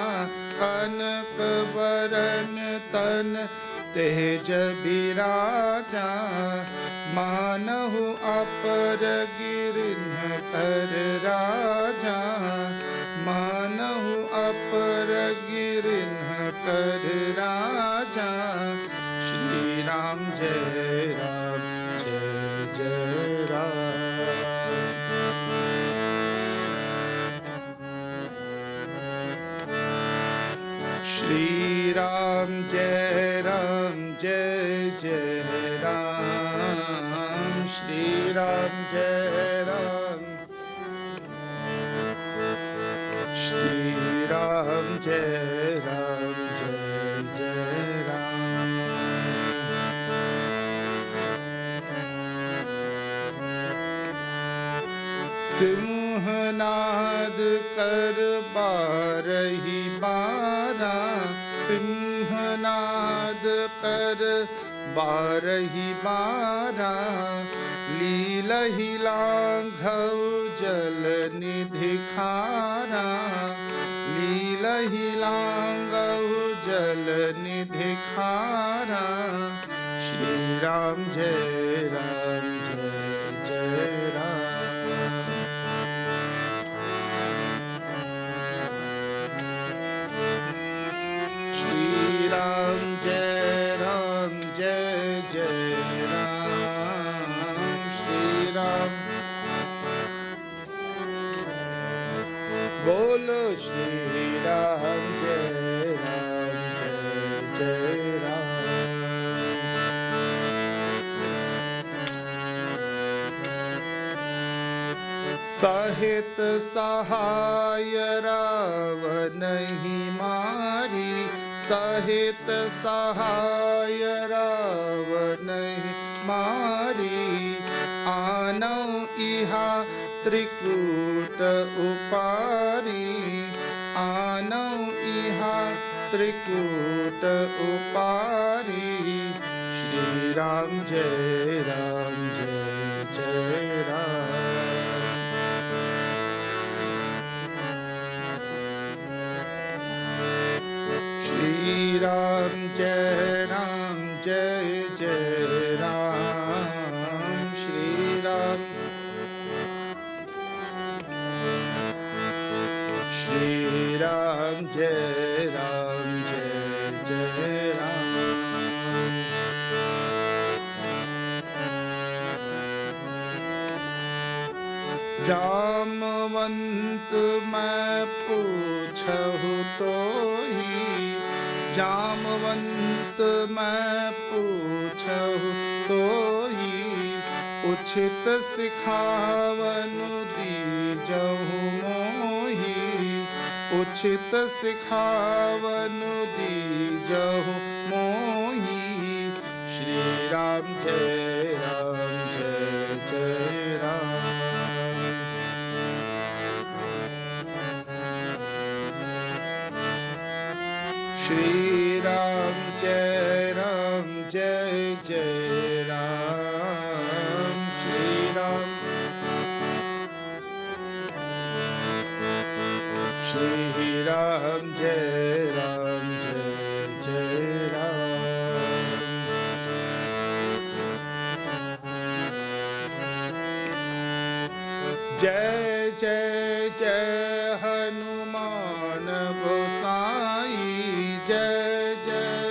कनक बरन तन तेज बिराजा, मानहु अपर गिरिन कर राजा, मानहु अपर गिरिन कर राजा। श्री राम जय जय राम। श्री राम जय जय राम। श्री राम जय श्री राम जय जय राम। सिंहनाद कर बारही बारा, सिंहनाद कर बारही बारा, लीलहि लांघव जल निधि खारा, लीलहि लांघव जल निधि खारा। श्री राम जय जय राम। श्री राम जय जय राम। श्री राम बोलो श्री राम जय जय राम। सहित सहाय रावण ही मारी, सहित सहाय रावण ही मारी, आनौ इहा त्रिकूट उपारी, आनौ इहा त्रिकूट उपारी। श्री राम जय जय राम। श्री राम जय जय राम। श्री राम श्री राम जय जय राम। जामवंत मैं पूछहु तो ही, जामवंत मैं पूछहु तो ही, उचित सिखावनु दीजहु मोहि, छित सिखावनु दीजहु मोही। श्री राम जय जय राम। श्री राम जय जय राम। श्री राम जय जय राम। जय जय जय हनुमान गोसाई। जय जय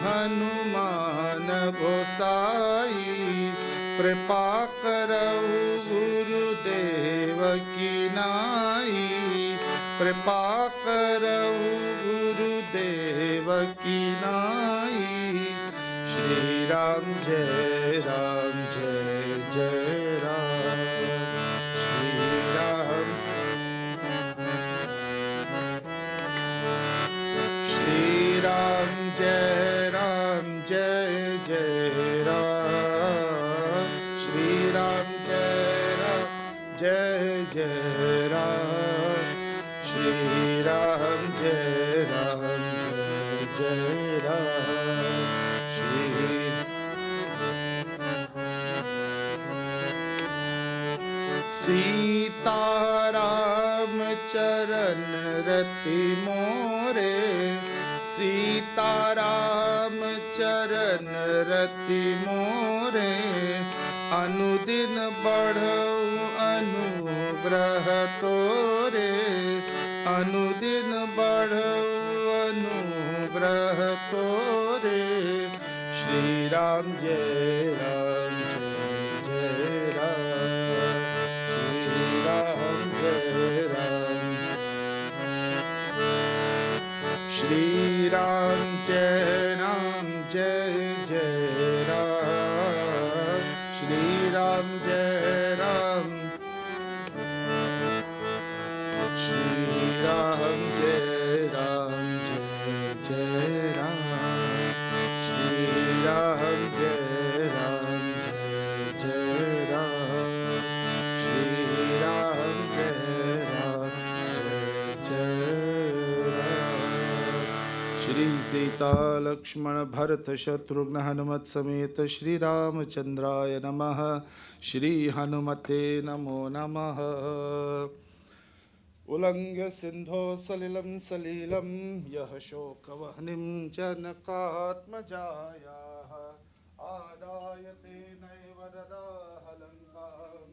हनुमान गोसाई। कृपा करहु गुरुदेव की नाई। कृपा करहु गुरुदेव की नाई। श्री राम जय जय राम। श्री राम जय जय राम। श्री राम जय जय राम। श्री राम जय जय राम। सीताराम चरण रति मोरे। सीताराम चरण रति मोरे। अनुदिन बढ़ऊ अनुग्रह तोरे। अनुदिन बढ़ऊ अनुग्रह तोरे। श्री राम जय जय राम। श्री राम जय राम। श्री राम जय जय राम। श्री राम जय राम। श्री राम जय जय राम। श्री राम जय जय राम। श्री राम जय जय राम। श्री सीता लक्ष्मण भरत शत्रुघ्न हनुमत समेत श्री रामचंद्राय नमः। श्री हनुमते नमो नमः। उल्लंघ्य सिंधो सलिलं सलीलं यः शोकवह्निं जनकात्मजायाः। आदाय तेनैव ददाह लङ्कां।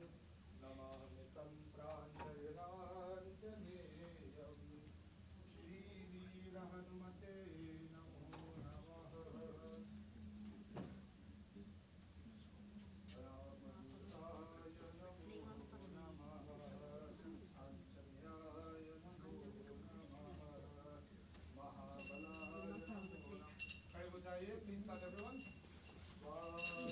नमामि तं प्राञ्जलिराञ्जनेयं। श्रीवीर हनुमते नमो नमः। रामदूताय नमो नमः। आञ्जनेयाय नमो नमः। महाबलाय नमो नमः। खड़े हो जाइए प्लीज, एवरीवन। स्वागतम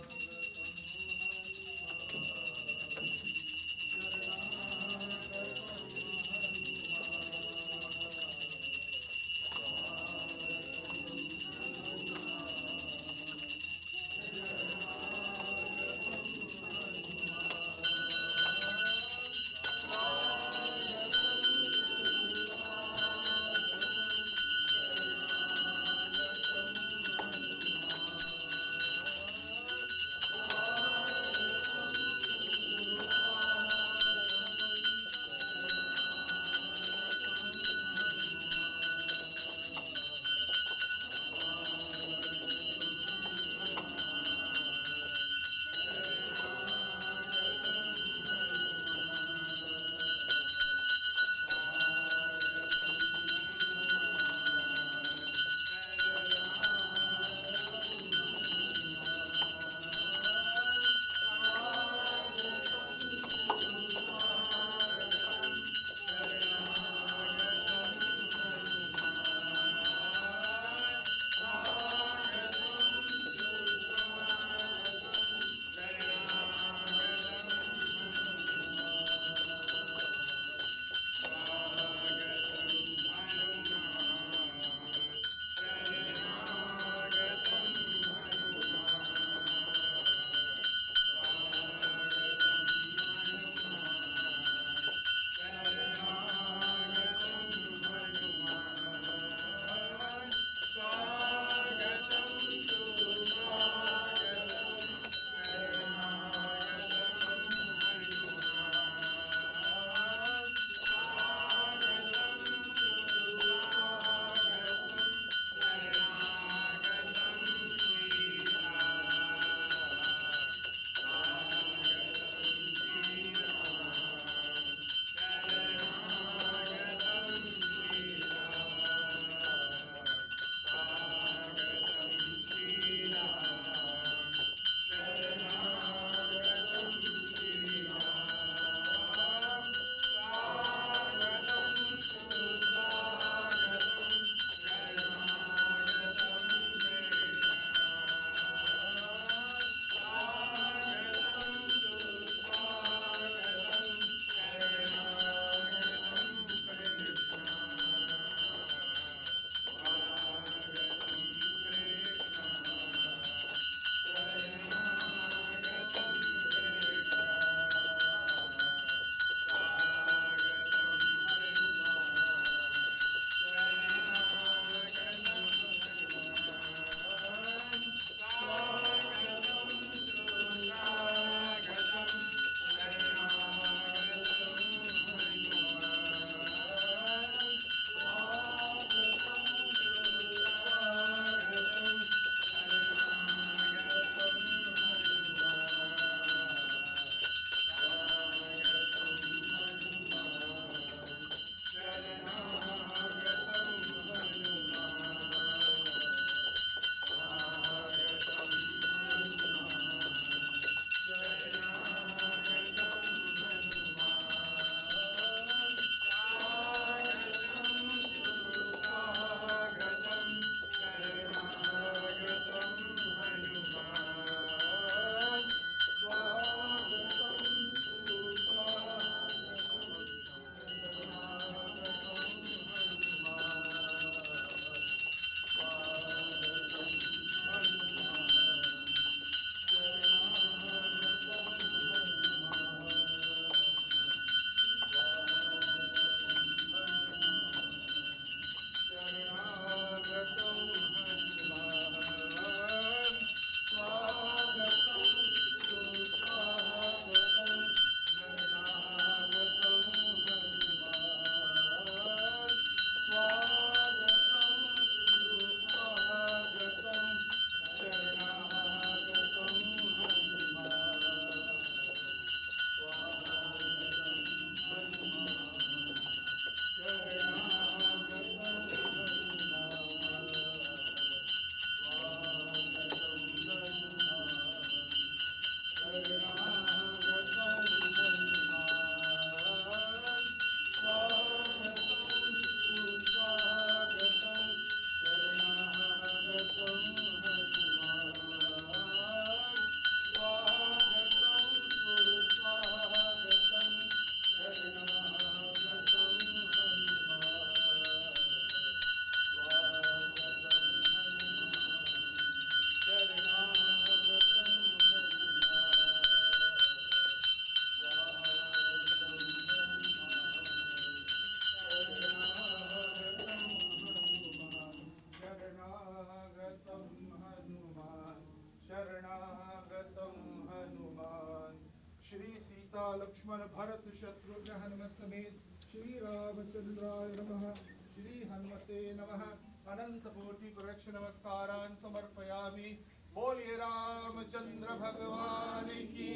लक्ष्मण भरत शत्रुघ्न हनुमत समेत श्री रामचंद्राय नमः। श्री हनुमते नमः। अनंत कोटि प्रदक्ष नमस्कारान् समर्पयामि। बोलिए रामचंद्र भगवान की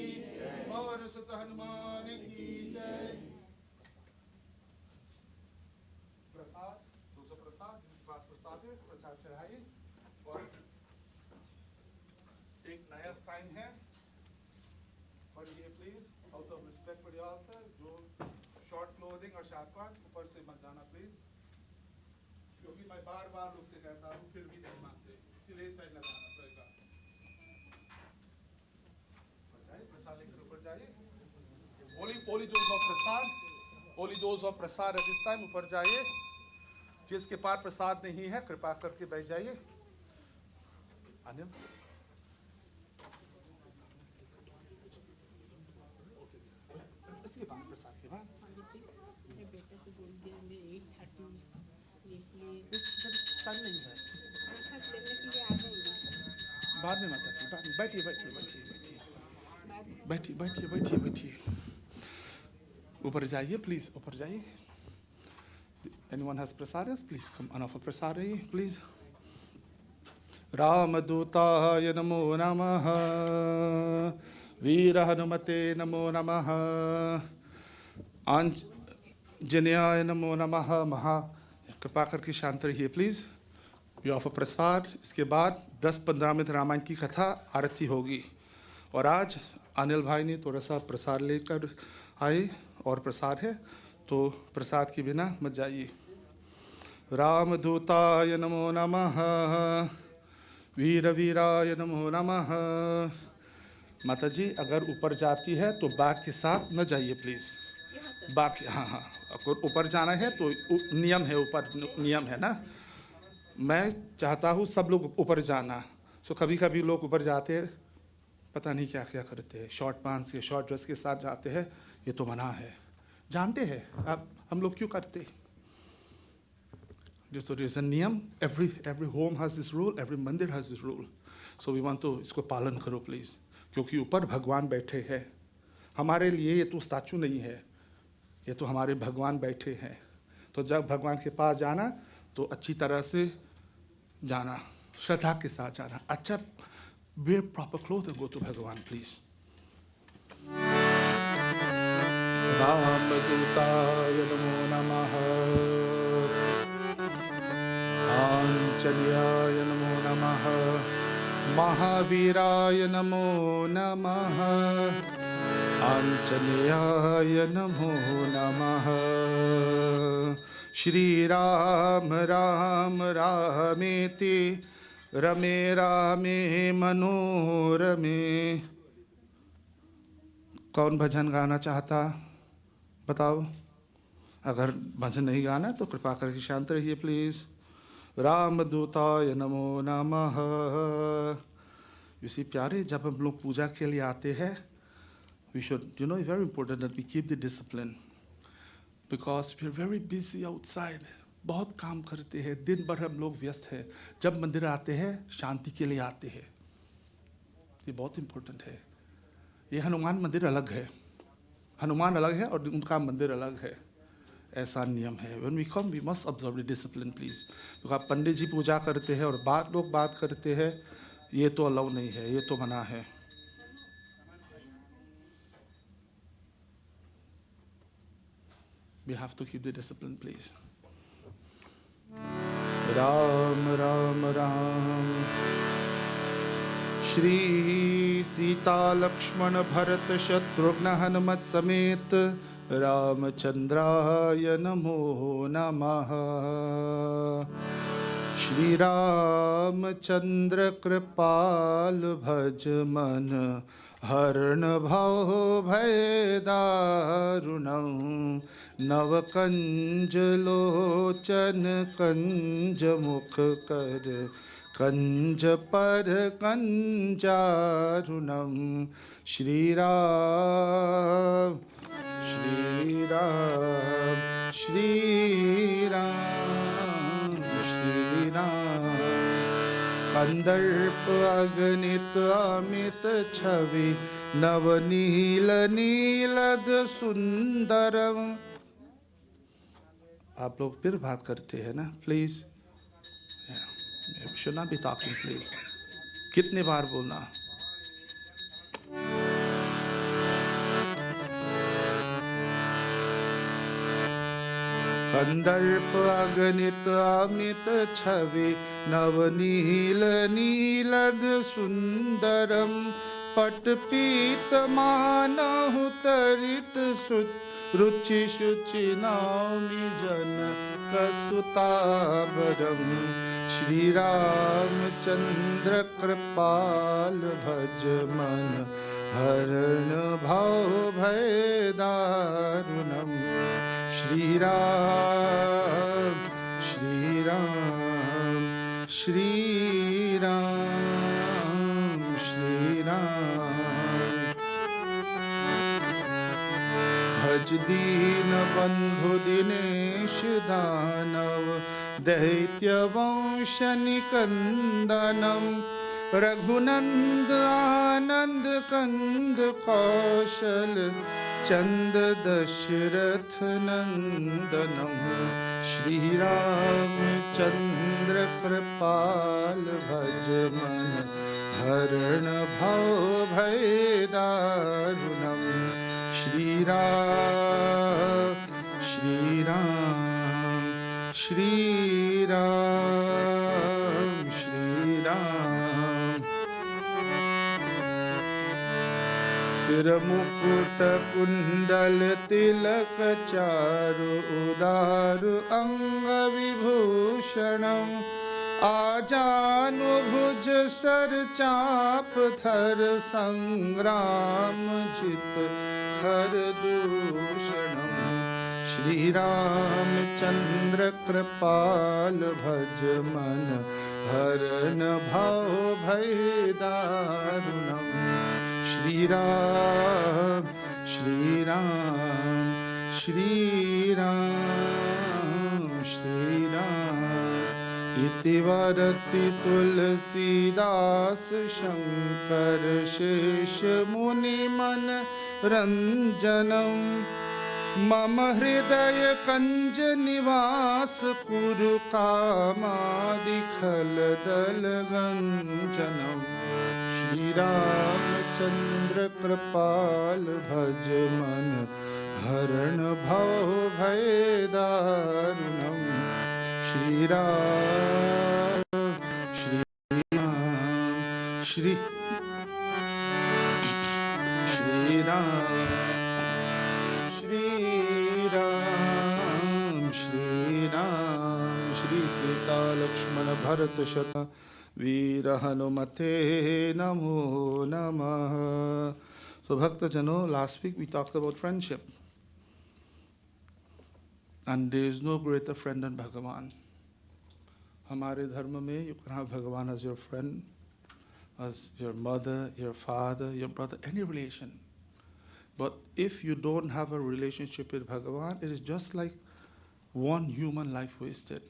पवन सुत हनुमान की जय। प्रसाद 200 प्रसाद, जिसके पास प्रसाद है प्रसाद चढ़ाइए। और एक नया साइन है, पढ़िए please. Out of respect for your author, जो शॉर्ट क्लोथिंग और शार्ट पैंट ऊपर से मत जाना प्लीज, क्योंकि मैं बार बार लोग से कहता हूँ फिर भी नहीं मानते, इसीलिए साइन लगाना पड़ेगा। जाइए प्रसाद लेकर ऊपर जाइए। Only those of prasad, only those of prasad at this time, ऊपर जाइए। जिसके पास प्रसाद नहीं है कृपा करके बैठ जाइए। अनिल इसके बाद प्रसाद के बाद मेरे बेटे को बोल दिया मैं 8:30 इसलिए टाइम नहीं है, प्रसाद लेने के लिए आ जाएंगे। बाद में माता जी, बाद में। बैठिए बैठिए बैठिए बैठिए बाद में बैठिए बैठिए बैठिए बैठिए। ऊपर जाइए प्लीज, ऊपर जाइए। Anyone has prasadis? Please come on offer prasadi, please. रामदूताय नमो नमः। वीर हनुमते नमो नमः। आंजनेयाय नमो नमः। महा कृपा करके शांत रहिए प्लीज। वी ऑफर प्रसाद। इसके बाद 10-15 मिनट रामायण की कथा आरती होगी। और आज अनिल भाई ने थोड़ा सा प्रसाद लेकर आए और प्रसाद है, तो प्रसाद के बिना मत जाइए। रामदूताय नमो नमः। वीर वीराय नमो नमः। माता जी अगर ऊपर जाती है तो बाघ के साथ न जाइए प्लीज़। बाघ, हाँ हाँ, अगर ऊपर जाना है तो नियम है, ऊपर नियम है ना। मैं चाहता हूँ सब लोग ऊपर जाना। सो कभी कभी लोग ऊपर जाते हैं, पता नहीं क्या क्या करते हैं, शॉर्ट पैंट्स के शॉर्ट ड्रेस के साथ जाते हैं, ये तो मना है। जानते हैं अब हम लोग क्यों करते? So there is a नियम। every home has this rule, every मंदिर has this rule, so we want to इसको पालन करो प्लीज, क्योंकि ऊपर भगवान बैठे हैं। हमारे लिए ये तो स्टैचू नहीं है, ये तो हमारे भगवान बैठे हैं। तो जब भगवान के पास जाना तो अच्छी तरह से जाना, श्रद्धा के साथ जाना। अच्छा, wear proper clothes and go to भगवान प्लीज। रामदूताय नमो नमः। आंजनेयाय नमो नमः। महावीराय नमो नमः। आंजनेयाय नमो नमः। श्री राम राम रामेति रमे रामे मनोरमे। कौन भजन गाना चाहता बताओ? अगर भजन नहीं गाना तो कृपा करके शांत रहिए प्लीज। रामदूताय नमो नमः। इसी प्यारे, जब हम लोग पूजा के लिए आते हैं, we should, it's very important that we keep the discipline, because we are very busy outside. बहुत काम करते हैं, दिन भर हम लोग व्यस्त हैं। जब मंदिर आते हैं शांति के लिए आते हैं, ये बहुत इम्पोर्टेंट है। ये हनुमान मंदिर अलग है, हनुमान अलग है और उनका मंदिर अलग है, ऐसा नियम है। When we come, we must observe the discipline, please. तो आप पंडित जी पूजा करते हैं और लोग बात करते हैं, ये तो अलाउ नहीं है, ये तो मना है। We have to keep the discipline, please. Ram Ram Ram. Shri Sita Lakshman Bharat Shatrughan Hanumat समेत रामचंद्राय नमो नमः। श्री रामचंद्र कृपाल भज मन हरण भव भय दारुणं। नव कंज लोचन कंज मुख कर कंज पर कंजारुणं। श्री राम श्री राम श्री राम श्री राम। कंदर्प अगणित अमित छवि नवनील नीलद सुंदरम। आप लोग फिर बात करते हैं ना, please should not be talking please. कितने बार बोलना? कंदर्प अगणित अमित छवि नवनील नीलद सुंदरम पटपीत मानहु तरित रुचि शुचि नौमि जन कसुताबरम। श्री रामचंद्र कृपाल भज मन हरण भव भय दारुणम। श्री राम श्री राम श्री राम श्री राम। भज दीन बंधु दिनेश दानव दैत्य वंश निकंदनम। रघुनंद आनंद कंद कौशल चंद दशरथ नंदनम। श्री रामचंद्र कृपाल भज मन हरण भव भय दारुणम। श्री राम श्री राम श्री राम श्री राम। सिर मुकुट कुंडल तिलक चारु उदारु अंग विभूषणम। आजानुभुज सर चाप धर संग्राम जित हर दूषणम। श्री रामचंद्र कृपाल भज मन हरण भव भय दारुणम। श्री राम श्री राम श्री राम श्री राम। इति वरति तुलसीदास शंकर शेष मुनि मन रंजनम। मम हृदय कंज निवास कुरु कामादि खल दल गंजनम। श्री रामचंद्र कृपाल भज मन हरण भव भय दारुणम। श्री राम श्री राम श्री राम श्री राम श्री राम। श्री सीता लक्ष्मण भरत शत वीर हनुमते नमो नमः। So Bhaktajano, last week we talked about friendship. And there is no greater friend than Bhagavan. हमारे धर्म में you can have Bhagavan as your friend, as your mother, your father, your brother, any relation. But if you don't have a relationship with Bhagavan, it is just like one human life wasted.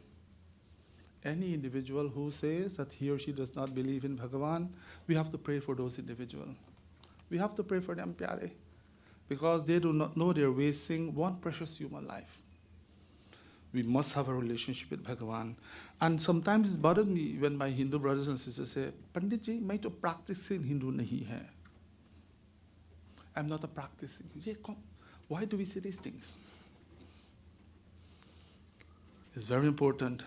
Any individual who says that he or she does not believe in Bhagavan, we have to pray for those individuals. We have to pray for them, pyare, because they do not know they're wasting one precious human life. We must have a relationship with Bhagavan. And sometimes it's bothered me when my Hindu brothers and sisters say, Pandit ji, मैं तो practicing Hindu नहीं है. I'm not a practicing. Yeah, come. Why do we say these things? It's very important.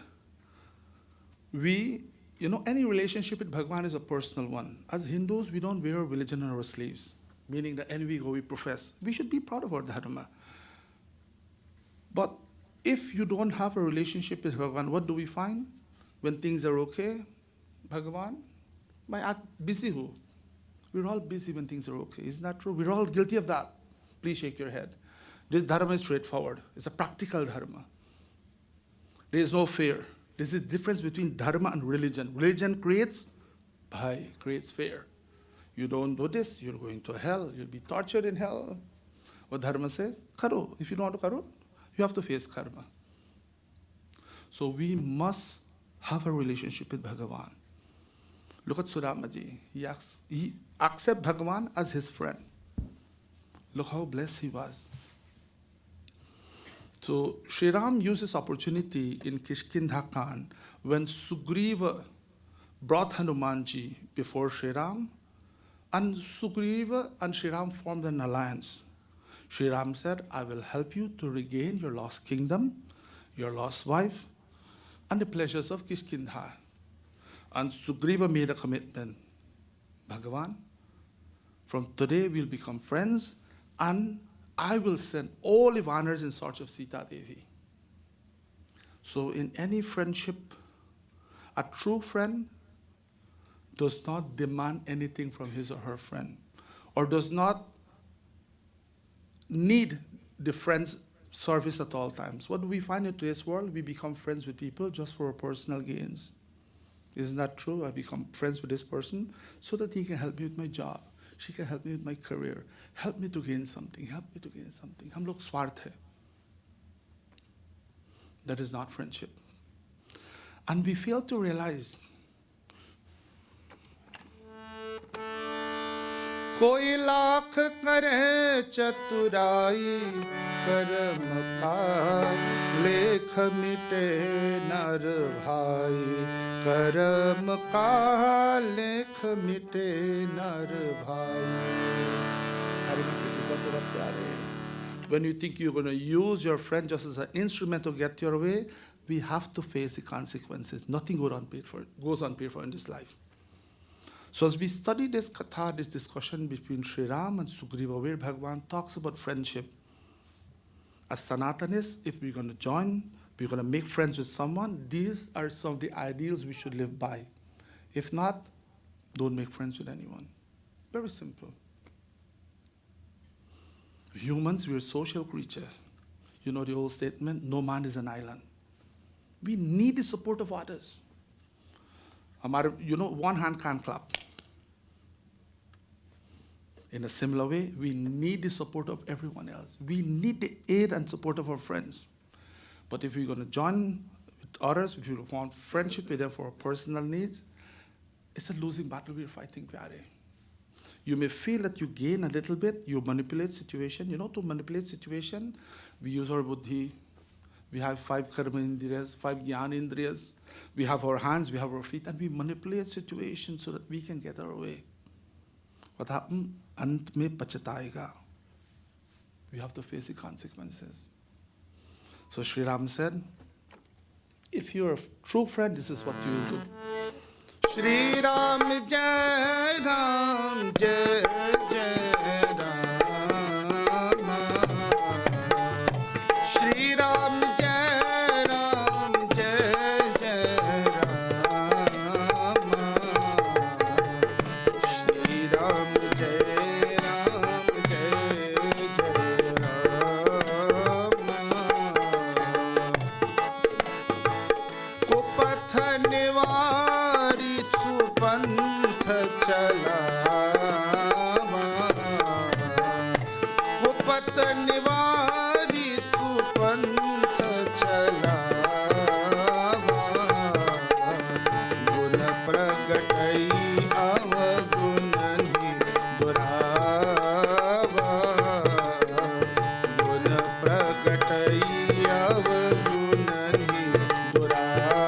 Any relationship with Bhagavan is a personal one. As Hindus, we don't wear religion on our sleeves, meaning that anywhere we profess. We should be proud of our dharma. But if you don't have a relationship with Bhagavan, what do we find? When things are okay, Bhagavan, busy who? We're all busy when things are okay. Isn't that true? We're all guilty of that. Please shake your head. This dharma is straightforward. It's a practical dharma. There is no fear. This is the difference between dharma and religion. Religion creates bhai, creates fear. You don't do this, you're going to hell. You'll be tortured in hell. What dharma says? Karo. If you don't want to karo, you have to face karma. So we must have a relationship with Bhagavan. Look at Suramaji. He accepted Bhagavan as his friend. Look how blessed he was. So Sri Ram used this opportunity in Kishkindha Khan when Sugriva brought Hanumanji before Sri Ram, and Sugriva and Sri Ram formed an alliance. Sri Ram said, I will help you to regain your lost kingdom, your lost wife, and the pleasures of Kishkindha. And Sugriva made a commitment. Bhagavan, from today we'll become friends, and I will send all Ivaners in search of Sita Devi. So in any friendship, a true friend does not demand anything from his or her friend, or does not need the friend's service at all times. What do we find in today's world? We become friends with people just for our personal gains. Isn't that true? I become friends with this person so that he can help me with my job. She can help me with my career. Help me to gain something. Help me to gain something. हम लोग स्वार्थ है. That is not friendship. And we fail to realize कोई लाख करे चतुराई कर्म का लेख मिटे नर भाई कर्म का लेख मिटे नर भाई. When you think you're going to use your friend just as an instrument to get your way, we have to face the consequences. Nothing goes unpaid for in this life. So as we study this katha, this discussion between Sri Ram and Sugriva, where Bhagavan talks about friendship, as Sanatanists, if we're going to join, we're going to make friends with someone, these are some of the ideals we should live by. If not, don't make friends with anyone. Very simple. Humans, we're social creatures. You know the old statement, no man is an island. We need the support of others. One hand can't clap. In a similar way, we need the support of everyone else. We need the aid and support of our friends. But if we're going to join with others, if you want friendship with them for our personal needs, it's a losing battle we're fighting, Pyare. You may feel that you gain a little bit, you manipulate situation. To manipulate situation, we use our buddhi. We have 5 karma indriyas, 5 jnana indriyas. We have our hands, we have our feet, and we manipulate situations so that we can get our way. What happened? Ant mein pachataega. We have to face the consequences. So Sri Ram said, if you're a true friend, this is what you will do. Shri Ram Jai Ram Jai Jai Ram. Shri Ram Jai Ram Jai Jai Ram. Shri Ram Jai Ram Jai Jai Ram. Kupath nivari सुपंथ चलावा कुपत निवारी सुपंथ चलावा गुण प्रगटई अवगुण ही दुरावा गुण प्रगटई अवगुण ही दुरावा.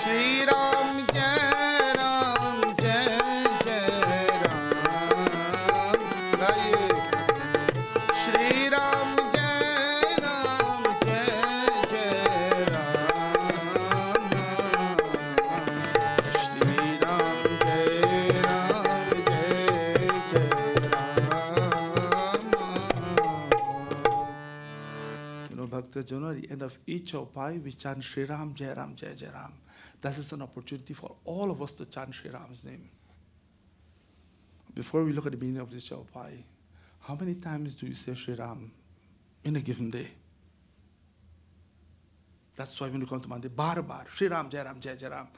Shri Ram Jai Ram Jai Jai Ram. Shri Ram Jai Ram Jai Jai Ram. Shri Ram Jai Ram Jai Jai Ram. Bhakta Jana, at the end of each chaupai, we chant Shri Ram Jai Ram Jai Jai Ram. That is an opportunity for all of us to chant Shri Ram's name. Before we look at the meaning of this chaupai, how many times do you say Shri Ram in a given day? That's why when you come to Monday, bar, Shri Ram Jai Ram Jai Jai Ram.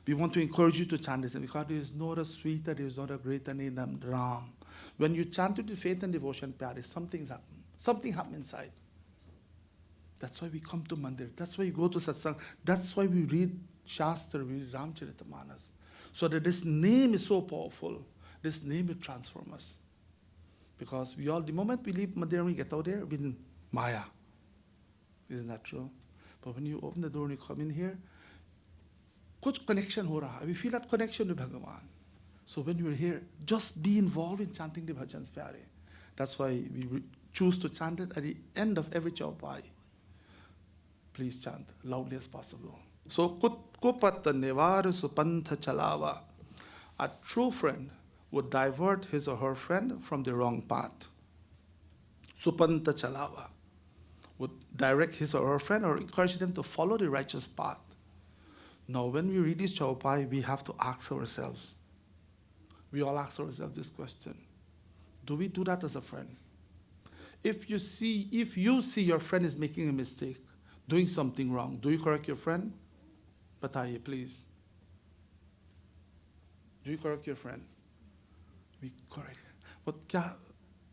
We want to encourage you to chant this name because there is not a sweeter, there is not a greater name than Ram. When you chant it with faith and devotion, Pyare, something happens. Something happens inside. That's why we come to Mandir. That's why we go to satsang. That's why we read Shastra, we read Ramcharitamanas. So that this name is so powerful. This name will transform us. Because we all, the moment we leave Madhya, we get out there, we're in Maya. Isn't that true? But when you open the door and you come in here, kuch connection ho raha hai. We feel that connection with Bhagavan. So when you're here, just be involved in chanting the bhajans pyare. That's why we choose to chant it at the end of every chaupai. Please chant loudly as possible. So kupat nevar supantha chalava. A true friend would divert his or her friend from the wrong path. Supanta chalava would direct his or her friend or encourage them to follow the righteous path. Now, when we read this chaupai, we have to ask ourselves. We all ask ourselves this question: do we do that as a friend? If you see your friend is making a mistake, doing something wrong, do you correct your friend? Bataiye, please. Do you correct your friend? We correct. But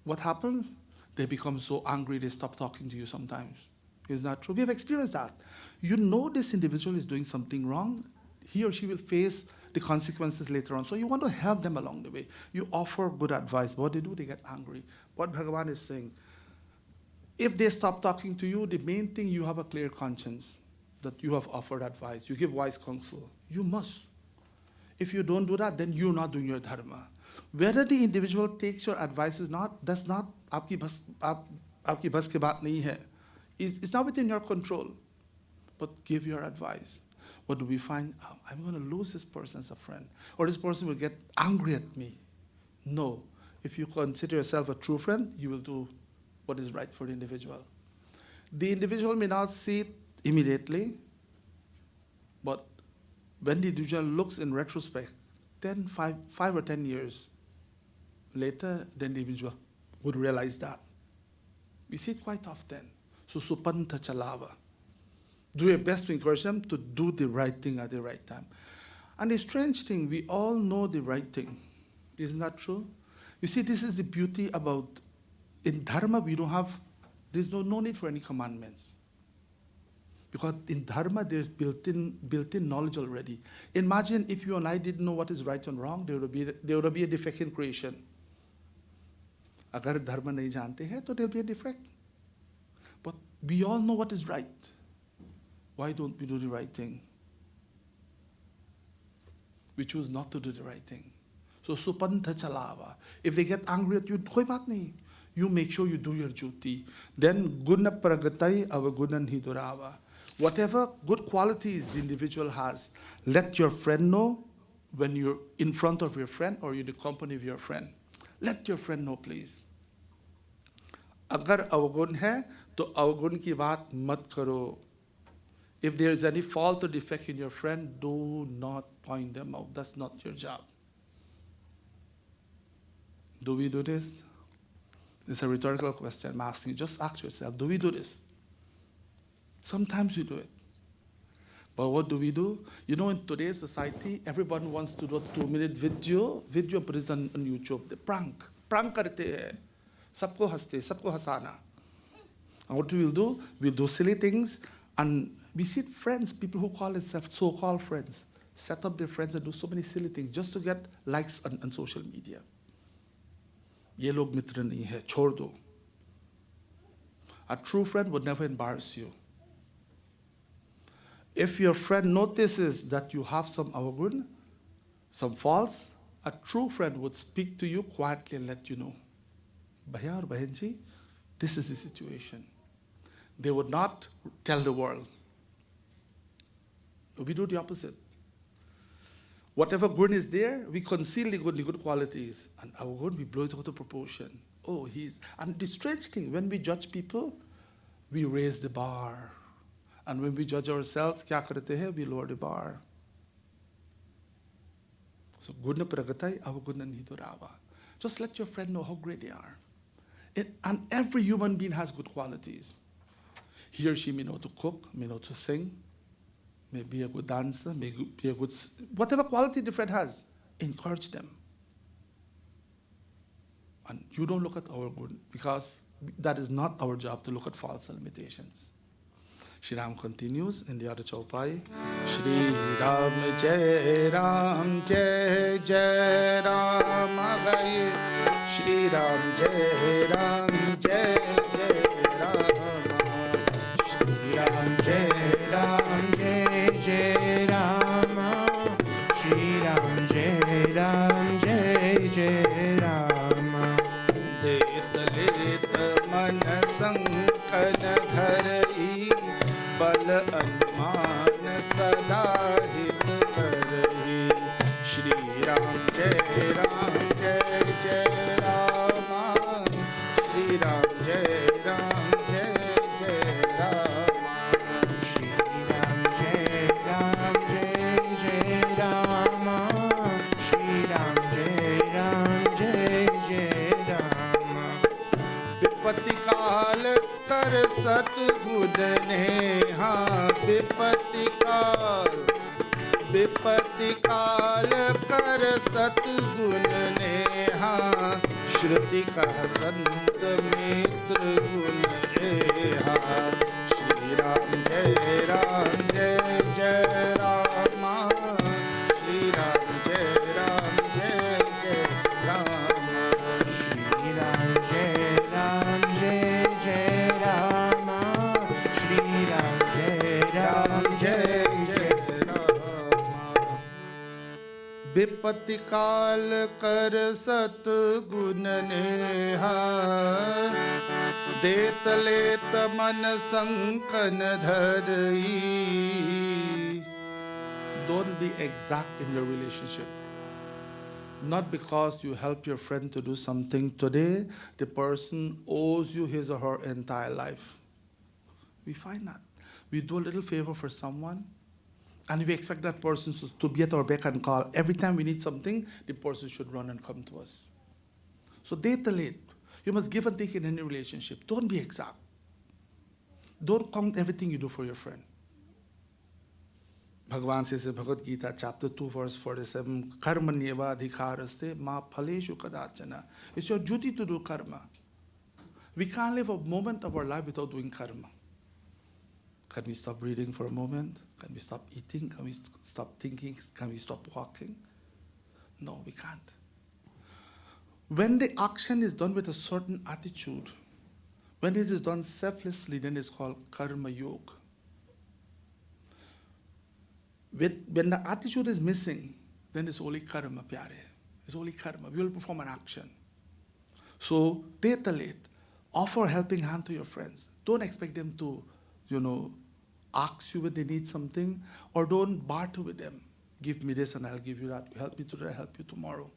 what happens? They become so angry they stop talking to you sometimes. Is that true? We have experienced that. You know this individual is doing something wrong. He or she will face the consequences later on. So you want to help them along the way. You offer good advice. What they do, they get angry. What Bhagavan is saying, if they stop talking to you, the main thing, you have a clear conscience that you have offered advice. You give wise counsel. You must. If you don't do that, then you're not doing your dharma. Whether the individual takes your advice or not, that's not aapki bas ki baat nahi hai. It's not within your control. But give your advice. What do we find? Oh, I'm going to lose this person as a friend. Or this person will get angry at me. No. If you consider yourself a true friend, you will do what is right for the individual. The individual may not see it immediately, but when the individual looks in retrospect, 5 or 10 years later, then the individual would realize that. We see it quite often. So supanta chalava. Do your best to encourage them to do the right thing at the right time. And the strange thing, we all know the right thing. Isn't that true? You see, this is the beauty about, in dharma, there's no need for any commandments. Because in dharma, there's built-in knowledge already. Imagine if you and I didn't know what is right and wrong, there would be a defect in creation. Agar dharma nahi jante hai, to there will be a defect. But we all know what is right. Why don't we do the right thing? We choose not to do the right thing. So supanta chalava. If they get angry at you, koi baat nahi. You make sure you do your duty. Then guna pragatai avagunan hidurava. Whatever good qualities the individual has, let your friend know when you're in front of your friend or in the company of your friend. Let your friend know, please. Agar avagun hai, to avagun ki baat mat karo. If there is any fault or defect in your friend, do not point them out. That's not your job. Do we do this? It's a rhetorical question I'm asking. Just ask yourself, do we do this? Sometimes we do it. But what do we do? You know, in today's society, everyone wants to do a 2-minute video, put it on YouTube. The prank karte hai. Sabko haste, sabko hasana. And what we'll do? We'll do silly things, and we see friends, people who call themselves so-called friends, set up their friends and do so many silly things just to get likes on social media. Ye log mitra nahi hai, chhod do. A true friend would never embarrass you. If your friend notices that you have some avagun, some faults, a true friend would speak to you quietly and let you know. Bhaiya or Bahenji, this is the situation. They would not tell the world. We do the opposite. Whatever good is there, we conceal the good qualities. And our good, we blow it out of proportion. Oh, and the strange thing, when we judge people, we raise the bar. And when we judge ourselves, kya karte hai? We lower the bar. So, guna pragatai, avaguna nidurava. Just let your friend know how great they are. And every human being has good qualities. He or she may know to cook, may know to sing, may be a good dancer, may be a good... Whatever quality the friend has, encourage them. And you don't look at our good, because that is not our job to look at faults and limitations. Shri Ram continues in the other chaupai. Shri Ram Jai Ram Jai Jai Ram Gai. Shri Ram Jai Ram Jai Jai Ram. Shri Ram Jai Ram Jai Jai Ram. Shri Ram Jai Ram Jai Jai Ram. देत लेत मन sunken धरई बल अनुमान सदा हित करई श्री राम जय जय राम श्री राम जय जय Ram Shri Ram Jai Jai Ram. Shri Ram Jai Jai Ram. विपत्ति काल कर सतगुण नेहा विपत्ति काल कर सतगुण नेहा श्रुति कह संत मित्र गुण रेहा श्री राम जय जय राम श्री राम जय जय Ram Shri Ram Jai Jai Ram. Shri Ram Jai जय राम विपत्ति काल कर सत गुण नेहा देत लेत मन संकन धरई. Don't be exact in your relationship. Not because you help your friend to do something today, the person owes you his or her entire life. We find that. We do a little favor for someone, and we expect that person to be at our beck and call. Every time we need something, the person should run and come to us. So date the late. You must give and take in any relationship. Don't be exact. Don't count everything you do for your friend. Bhagavan says in Bhagavad Gita, chapter 2, verse 47, karma nyeva adhikaraste ma phaleshu kadachana. It's your duty to do karma. We can't live a moment of our life without doing karma. Can we stop breathing for a moment? Can we stop eating? Can we stop thinking? Can we stop walking? No, we can't. When the action is done with a certain attitude, when it is done selflessly, then it's called karma yoga. When the attitude is missing, then it's only karma, pyare. It's only karma. We will perform an action. So, late, offer a helping hand to your friends. Don't expect them to, ask you when they need something, or don't barter with them. Give me this and I'll give you that. You help me today, I'll help you tomorrow.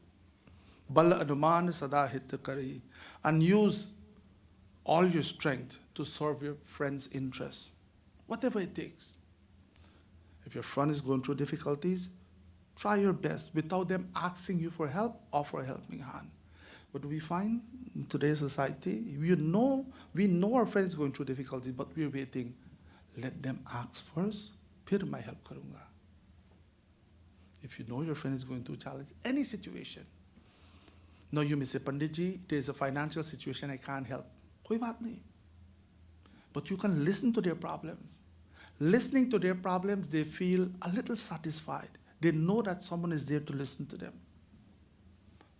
Bala anuman sada hit kari. And use all your strength to serve your friend's interests. Whatever it takes. If your friend is going through difficulties, try your best. Without them asking you for help, offer a helping hand. What do we find in today's society? We know our friend is going through difficulties, but we're waiting. Let them ask first, phir mai help karunga. If you know your friend is going through challenge, any situation. Now you may say, Panditji, there is a financial situation, I can't help. Koi baat nahi. But you can listen to their problems. Listening to their problems, they feel a little satisfied. They know that someone is there to listen to them.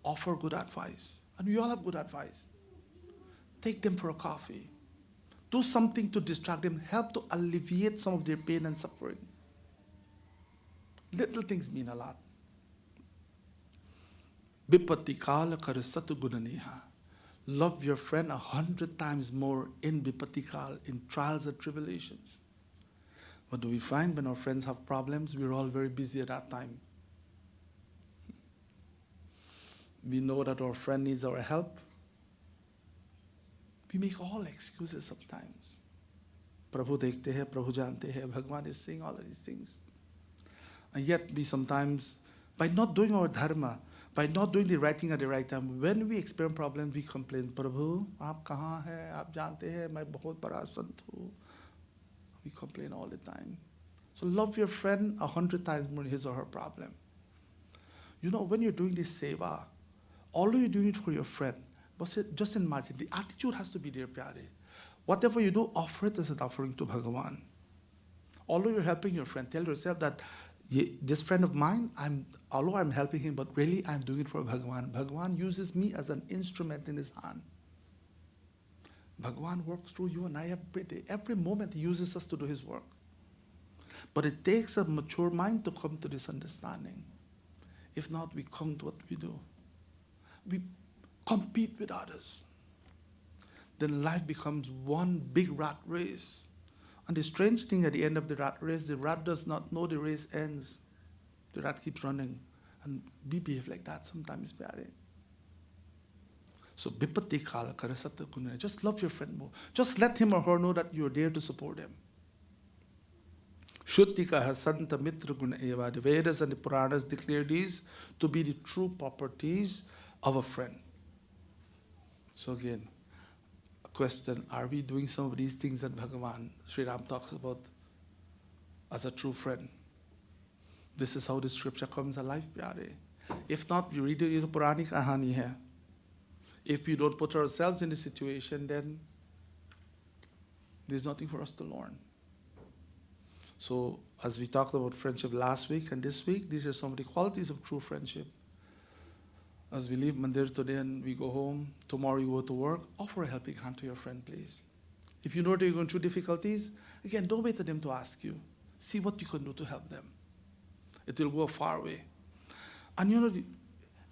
Offer good advice. And we all have good advice. Take them for a coffee. Do something to distract them. Help to alleviate some of their pain and suffering. Little things mean a lot. Vipatti kala kar satu gunaneha. Love your friend 100 times more in vipatti kal, in trials and tribulations. What do we find when our friends have problems? We're all very busy at that time. We know that our friend needs our help. We make all excuses sometimes. Prabhu dekhte hai, Prabhu jante hai, Bhagavan is saying all of these things. And yet we sometimes, by not doing our dharma, by not doing the right thing at the right time, when we experience problems, we complain, Prabhu, aap kahan hai, aap jante hai, main bahut bada sant hu. We complain all the time. So love your friend 100 times more his or her problem. When you're doing this seva, although you're doing it for your friend, but just imagine, the attitude has to be there, pyare. Whatever you do, offer it as an offering to Bhagavan. although you're helping your friend, tell yourself that this friend of mine, although I'm helping him, but really I'm doing it for Bhagavan. Bhagavan uses me as an instrument in his hand. Bhagavan works through you and I every day. Every moment he uses us to do his work. But it takes a mature mind to come to this understanding. If not, we come to what we do. We compete with others. Then life becomes one big rat race. And the strange thing at the end of the rat race, the rat does not know the race ends. The rat keeps running. And we behave like that sometimes, Pyare. So, bipati kala karasata kunaya. Just love your friend more. Just let him or her know that you're there to support him. Shrutika hasanta mitra guna eva. The Vedas and the Puranas declare these to be the true properties of a friend. So again, a question, are we doing some of these things that Bhagavan, Sri Ram talks about as a true friend? This is how the scripture comes alive, Pyare. If not, we read the Puranic Kahani here. If we don't put ourselves in the situation, then there's nothing for us to learn. So, as we talked about friendship last week and this week, these are some of the qualities of true friendship. As we leave Mandir today and we go home, tomorrow you go to work, offer a helping hand to your friend, please. If you know that you're going through difficulties, again, don't wait for them to ask you. See what you can do to help them. It will go a far way. And you know,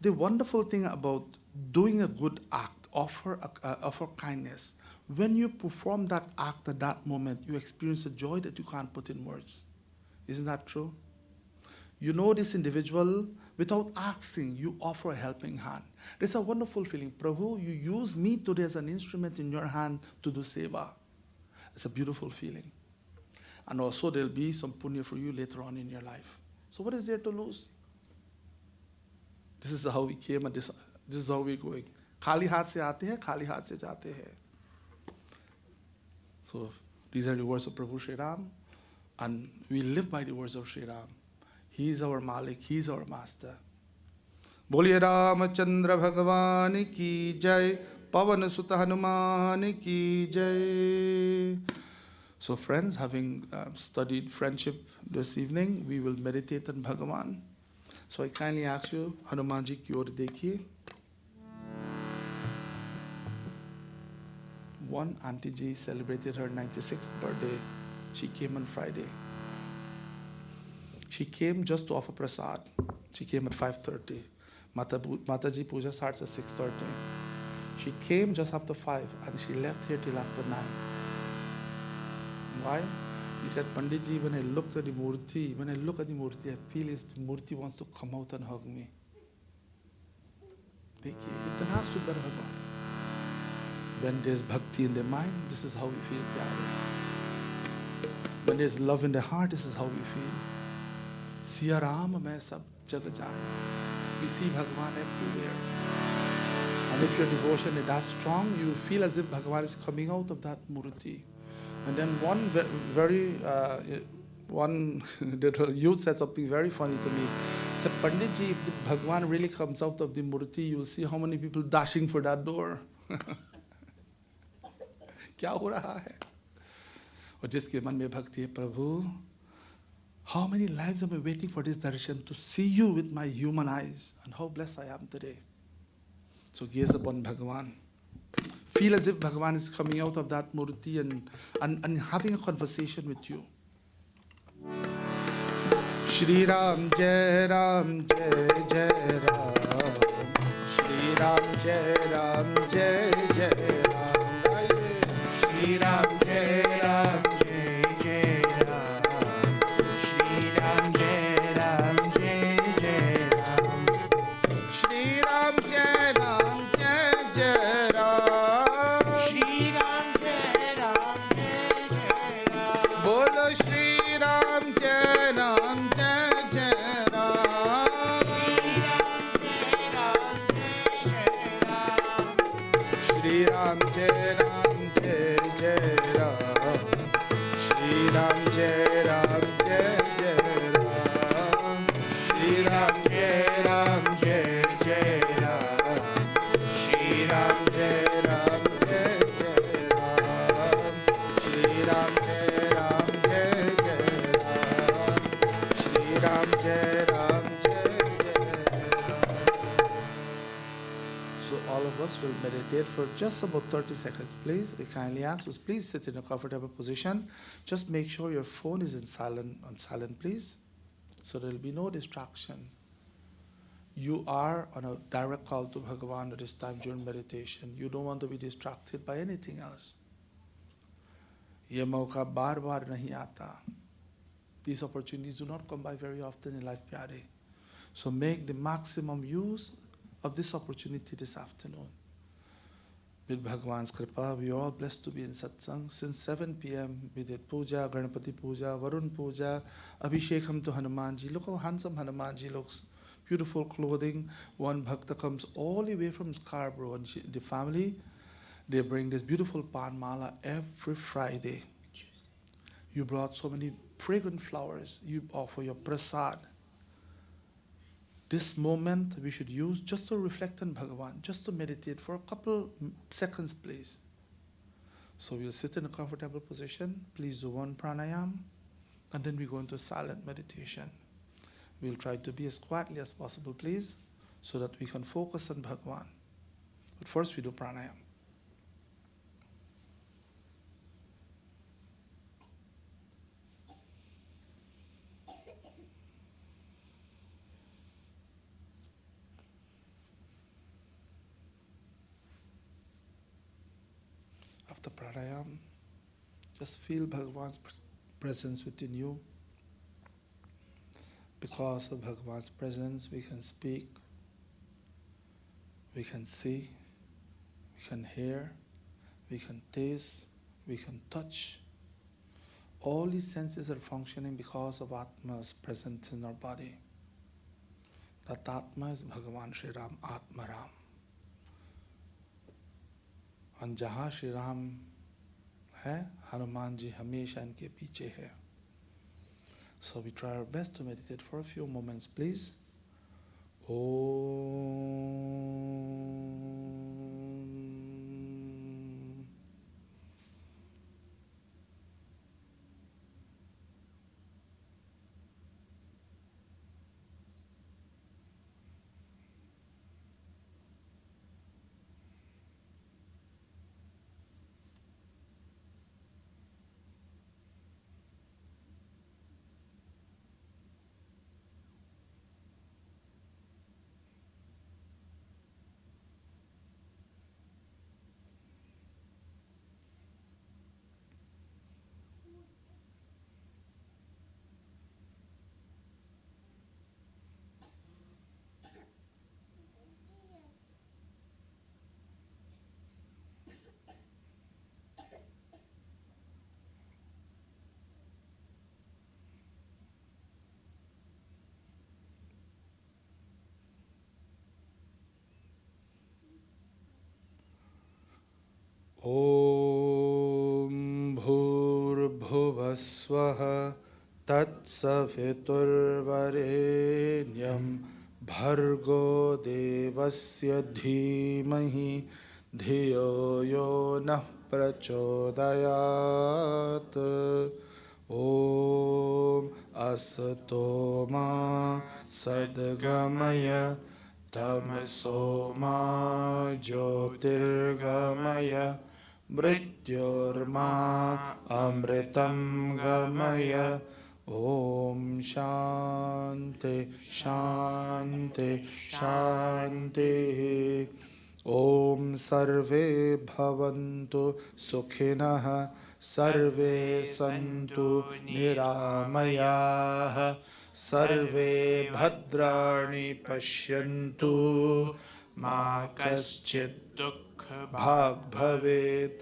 the wonderful thing about doing a good act, offer kindness. When you perform that act at that moment, you experience a joy that you can't put in words. Isn't that true? You know this individual, without asking, you offer a helping hand. There's a wonderful feeling. Prabhu, you use me today as an instrument in your hand to do seva. It's a beautiful feeling. And also there'll be some punya for you later on in your life. So what is there to lose? This is how we came and this is how we're going. Khali haath se aate hai, khali haath se jate hai. So these are the words of Prabhu Sri Ram, and we live by the words of Sri Ram. He is our Malik, he is our master. Boliye Ramachandra Bhagavan ki jai, Pavan Sutta Hanuman ki jai. So friends, having studied friendship this evening, we will meditate on Bhagavan. So I kindly ask you, Hanumanji ki or dekhiye. One Auntie Ji celebrated her 96th birthday. She came on Friday. She came just to offer prasad. She came at 5:30. Mataji Puja starts at 6:30. She came just after 5 and she left here till after 9. Why? She said, Pandit Ji, when I look at the murti, I feel the murti wants to come out and hug me. देखिए, इतना सुंदर भगवान. When there's bhakti in the mind, this is how we feel, pyare. When there's love in the heart, this is how we feel. Siya Ram mein sab jag jaaye. We see Bhagavan everywhere. And if your devotion is that strong, you feel as if Bhagavan is coming out of that murti. And then one little youth said something very funny to me. He said, Pandit Ji, if the Bhagavan really comes out of the murti, you will see how many people dashing for that door. क्या हो रहा है? और जिसके मन में भक्ति है, प्रभु, how many lives am I waiting for this darshan to see you with my human eyes, and how blessed I am today. So gaze upon Bhagavan. Feel as if Bhagavan is coming out of that murti and having a conversation with you. Shri Ram Jai Ram Jai Jai Ram. Shri Ram Jai Ram Jai Jai Ram. Shri Ram Jai Ram Jai Jai Ram. Shri Ram Jai Ram Jai Jai Ram. Shri Ram Jai Ram Jai Jai Ram. Shri Ram Jai Ram Jai Jai Ram. Bolo Shri Ram Jai Ram Jai Jai Ram. Shri Ram Jai Ram Jai Jai Ram. Shri Ram Jai Ram Jai Jai Ram. Ram, Jai Ram, Jai Jai Ram. So all of us will meditate for just about 30 seconds, please. I kindly ask you, please sit in a comfortable position. Just make sure your phone is on silent, please. So there will be no distraction. You are on a direct call to Bhagavan at this time during meditation. You don't want to be distracted by anything else. ये मौका बार बार नहीं आता. These opportunities do not come by very often in life, pyare. So make the maximum use of this opportunity this afternoon. With Bhagavan's kripa, we are all blessed to be in satsang. Since 7 p.m. we did puja, Ganapati puja, Varun puja, Abhishekam to Hanumanji. Look how handsome Hanumanji looks. Beautiful clothing. One bhakta comes all the way from Scarborough, and the family, they bring this beautiful pan mala every Friday. You brought so many fragrant flowers. You offer your prasad. This moment we should use just to reflect on Bhagavan, just to meditate for a couple seconds, please. So we'll sit in a comfortable position. Please do one pranayam, and then we go into silent meditation. We'll try to be as quietly as possible, please, so that we can focus on Bhagavan. But first we do pranayam. After pranayam, just feel Bhagavan's presence within you. Because of Bhagavan's presence, we can speak, we can see, we can hear, we can taste, we can touch. All these senses are functioning because of Atma's presence in our body. That Atma is Bhagavan Shri Ram, Atma Ram. And जहाँ श्री राम है, हनुमान जी हमेशा इनके पीछे है. So we try our best to meditate for a few moments, please. Om. Om Bhurbhuva Swaha Tatsaviturvarenyam Bhargo Devasya Dhimahi Dhiyo Yo Nah Prachodayat. Om Asato Ma Sadgamaya Tamaso Ma Jyotirgamaya Mrityorma Amritam Gamaya. Om Shanti Shanti Shanti. Om Sarve Bhavantu Sukhinah Sarve Santu Niramayah Sarve Bhadrani Pashyantu Ma Kaschid Dukha Bhag Bhavet.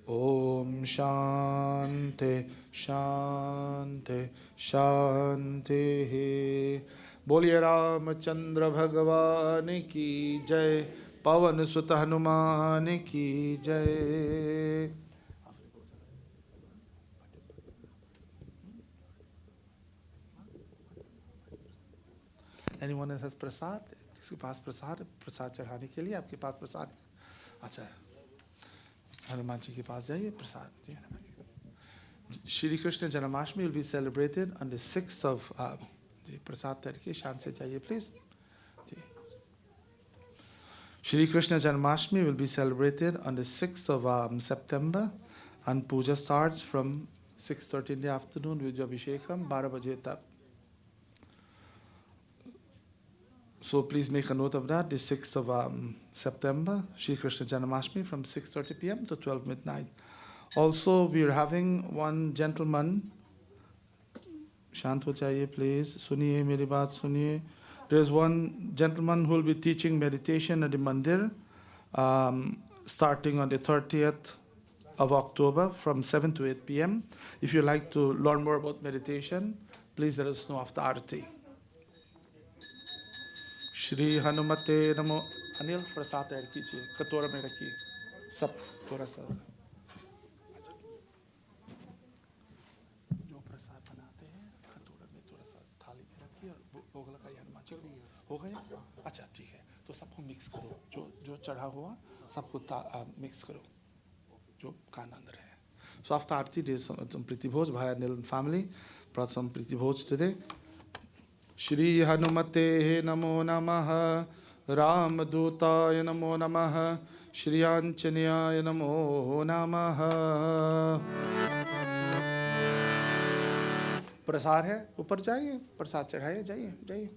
Om Shanti Shanti Shanti. Boliye Ramachandra Bhagwan ki jai. Pavan Sut Hanuman ki jai. Anyone else has prasad? किसके पास प्रसाद चढ़ाने के लिए आपके पास प्रसाद? अच्छा, हनुमान जी के पास जाइए प्रसाद. Shri Krishna Janmashtami will be celebrated on the 6th of जी प्रसाद तैरके शांत से जाइए प्लीज जी. Shri Krishna Janmashtami will be celebrated on the 6th of September, and puja starts from 6:30 in the afternoon with Abhishekam, 12 baje tak. So please make a note of that, the 6th of September, Shri Krishna Janmashtami from 6:30 p.m. to 12 midnight. Also, we are having one gentleman, शांत हो जाइए please, सुनिए मेरी बात सुनिए. There is one gentleman who will be teaching meditation at the mandir starting on the 30th of October from 7 to 8 p.m. If you like to learn more about meditation, please let us know after Arati. Shri Hanumate Namo. Anil Prasad add कीजिए, कटोरा में रखिए, सब थोड़ा सा. जो प्रसाद बनाते हैं कटोरा में थोड़ा सा थाली में रखिए और भोग लगाइए हनुमान जी को. हो गया? अच्छा ठीक है, तो सबको मिक्स करो, जो जो चढ़ा हुआ सबको मिक्स करो, जो कान अंदर है. So after Aarti, there is some Priti Bhoj. Bhai Anil and family brought some Priti Bhoj today. Shri Hanumate Namo Namaha, Ram Dutaya Namo Namaha, Shri Anjaneyaya Namo Namaha. प्रसाद है, ऊपर जाइए, प्रसाद चढ़ाइए, जाइए जाइए.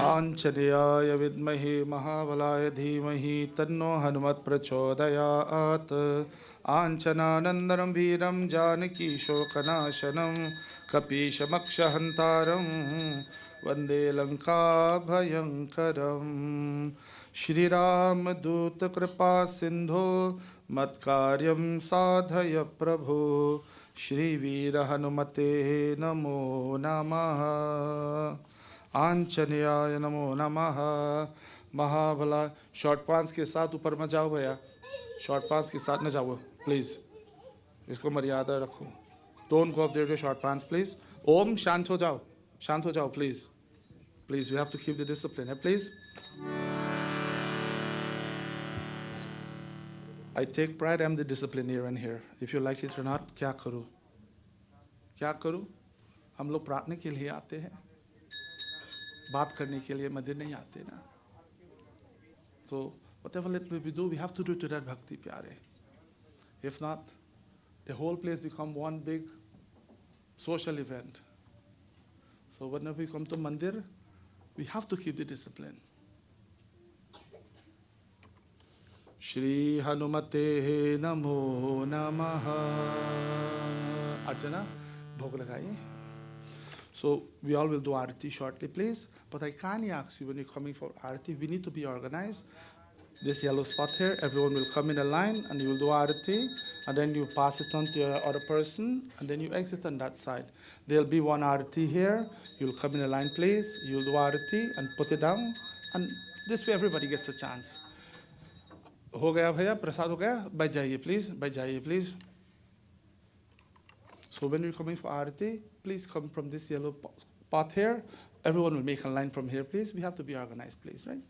आंजनेयाय विद्महे महाबलाय धीमहि तन्नो हनुमत् प्रचोदयात्. आंचनानन्दनं वीरं जानकी शोकनाशनं कपीशमक्षहन्तारं वन्दे लङ्काभयङ्करं. श्रीरामदूत कृपा सिन्धो मत्कार्यं साधय प्रभो. श्रीवीर हनुमते नमो नमः. आंजनेयाय नमो नमः. महाबला शॉर्ट पांच के साथ ऊपर मत जाओ भैया, शॉर्ट पांच के साथ न जाओ प्लीज, इसको मर्यादा रखो. Don't go up there with short पांच प्लीज. ओम शांत हो जाओ, शांत हो जाओ please, please we have to keep the discipline है please. I take pride, I am the disciplinarian here. If you like it or not, क्या करूँ, क्या करूँ. हम लोग प्रार्थना के लिए आते हैं, बात करने के लिए मंदिर नहीं आते ना. So whatever we do, we have to do to that bhakti pyare. If not, the whole place become one big social event. So whenever we come to mandir, we have to keep the discipline. Shri Hanumate Namo Namaha. Arjuna, bhog lagaiye. So we all will do Arati shortly, please. But I kindly ask you, when you're coming for Arati, we need to be organized. This yellow spot here, everyone will come in a line and you will do Arati, and then you pass it on to your other person, and then you exit on that side. There'll be one Arati here. You'll come in a line, please. You'll do Arati and put it down, and this way everybody gets a chance. हो गया भैया, प्रसाद हो गया, बैठ जाइए please, बैठ जाइए please. So when you're coming for Arati, please come from this yellow path here. Everyone will make a line from here, please. We have to be organized, please, right?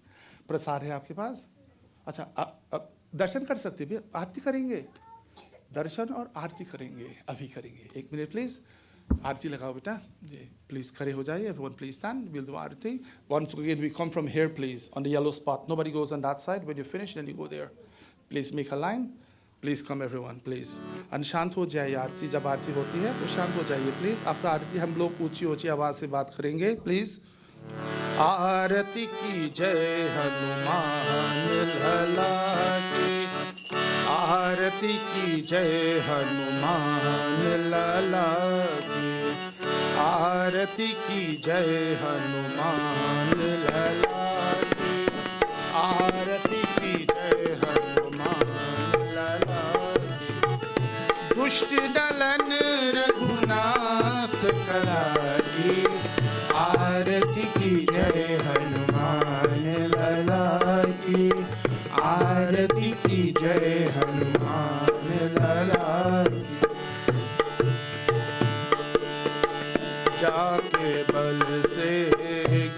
प्रसाद है आपके पास. अच्छा, दर्शन कर सकते हैं, आरती करेंगे, दर्शन और आरती करेंगे, अभी करेंगे. एक मिनट प्लीज, आरती लगाओ बेटा जी, प्लीज खड़े हो जाइए. Everyone please stand, we'll do Aarti. Once again we come from here, please, on the yellow spot. Nobody goes on that side. When you finish, then you go there. Please make a line. Please come everyone, please. And शांत हो जाइए. आरती जब आरती होती है तो शांत हो जाइए प्लीज. आफ्टर आरती हम लोग ऊंची ऊंची आवाज से बात करेंगे प्लीज. आरती की जय हनुमान लला की, आरती की जय हनुमान लला की, आरती की जय हनुमान लला की, आरती की जय हनुमान लला की. दुष्ट दलन रघुनाथ कला की, आरती की जय हनुमान लला की, आरती की जय हनुमान लला की. जाके बल से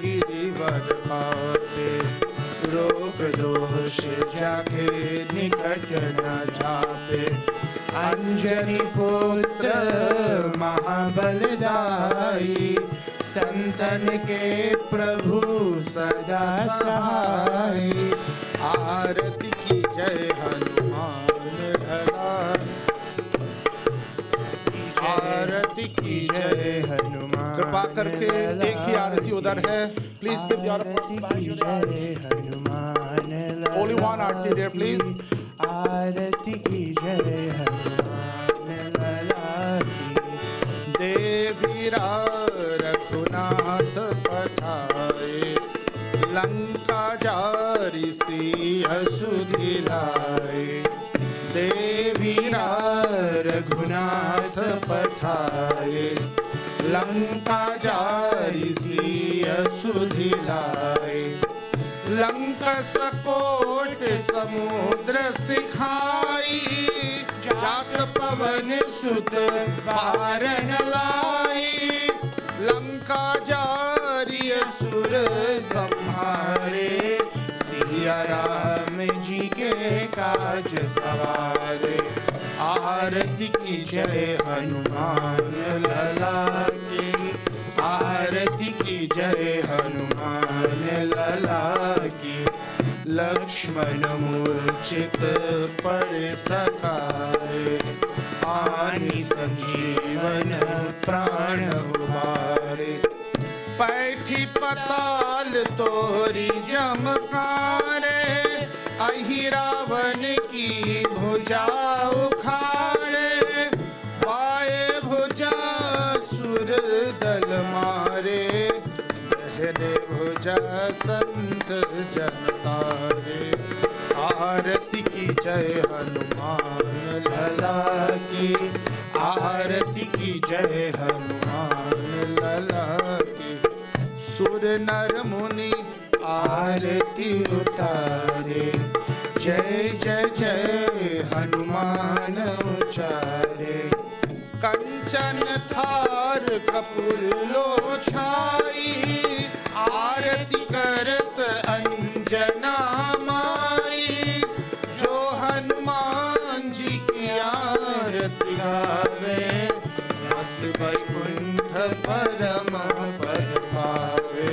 गिरिवर पाते, रोग दोष जाके निकट न जापे, अंजनी पुत्र महाबलदाई, संतन के प्रभु सदा सहाय। आरती की जय हनुमान लला, आरती की जय हनुमान। कृपा करके एक ही आरती उधर है, please give your Hanuman. Only one aarti there please. आरती की जय हनुमान लला की। देवीरा रघुनाथ पठाए, लंका जारी सिंह सुधिलाए। देवीरा रघुनाथ पठाए, लंका जारी सिंह सुधिलाए। लंका सकोट समुद्र सिखाई, जात पवन सुत बारन लाई। लंका जारी असुर संहारे, सिया राम जी के काज सवारे। आरती की जय हनुमान लला की, आरती की जय हनुमान लला की। लक्ष्मण मूर्छित पड़े सकाए, आनि संजीवन प्राण उबारे। पैठी पताल तोरी जमकारे, अहि रावण की भुजा उखाड़े। पाए भुजा सुर दल मारे, दहने भुजा संत जन तारे। आरती की जय हनुमान लला की, आरती की जय हनुमान लला की। सुर नर मुनि आरती उतारे, जय जय जय हनुमान उचारे। कंचन थार कपूर लो छाई, आरती करत अंजना माई। जो हनुमान जी की आरती गावे, बस वैकुंठ परम पद पावे।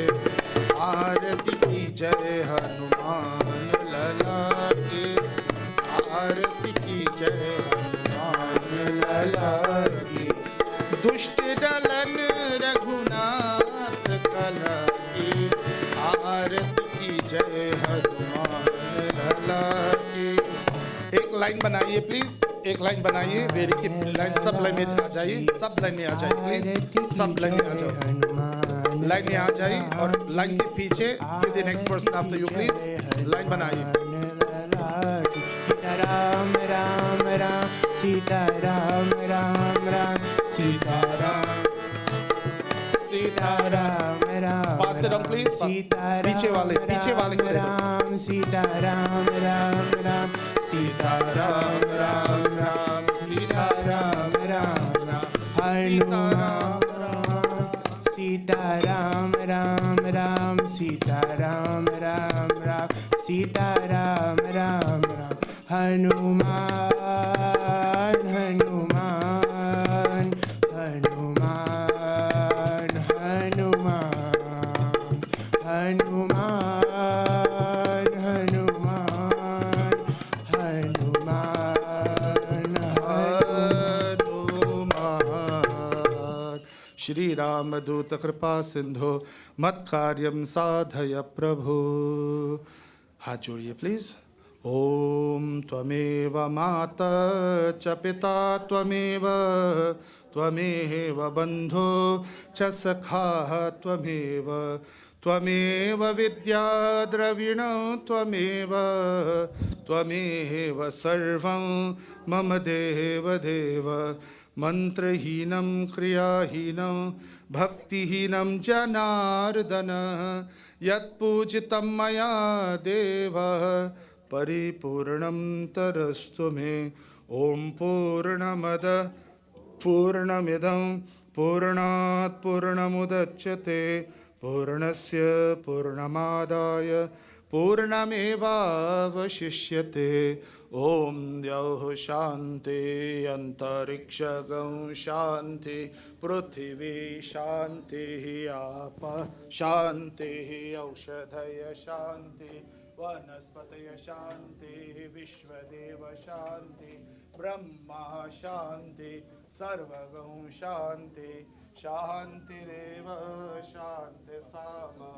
आरती की जय हनुमान लला की, आरती की जय हनुमान लला की। दुष्ट दलन रघुनाथ कला की, आरती की जय हनुमान लला की। एक लाइन बनाइए प्लीज, एक लाइन बनाइए। वेरी की लाइन, सब लाइन में आ जाइए, सब लाइन में आ जाइए प्लीज, सब लाइन में आ जाओ, लाइन में आ जाइए। और लाइन के पीछे give the next person after you please. Line बनाइए। राम राम राम सीता राम राम राम सीता राम सीता राम राम। पास से राम प्लीज, पीछे वाले के राम सीता राम राम राम सीता राम राम राम सीता राम राम राम। हनुमान सीता राम राम राम सीता राम राम राम सीता राम राम राम। हनुमान हनुमान हनुमान हनुमान हनुमान हनुमान हनुमान हनुमान। श्री राम दूत कृपा सिंधु मत कार्यम साधय प्रभु। हाथ जोड़िए प्लीज। ओम त्वमेव माता च पिता त्वमेव, त्वमेव बन्धो च सखा त्वमेव, त्वमेव विद्या द्रविणो त्वमेव, त्वमेव सर्वं मम देव देव। मंत्रहीनं क्रियाहीनं भक्तिहीनं जनार्दन, यत्पूजितं मया देव परिपूर्णं तरस्तु मे। ओम पूर्णमद पूर्णमिदं पूर्णात् पूर्णमुदच्यते, पूर्णस्य पूर्णमादाय पूर्णमेवावशिष्यते। ॐ द्यौः शान्ति अन्तरिक्षगं शान्ति पृथिवी शान्तिः आप शान्तिः औषधय शान्ति वनस्पतय शान्ति विश्वदेव शान्ति ब्रह्मा शान्ति सर्वगं शान्ति शान्तिरेव शान्ति सामा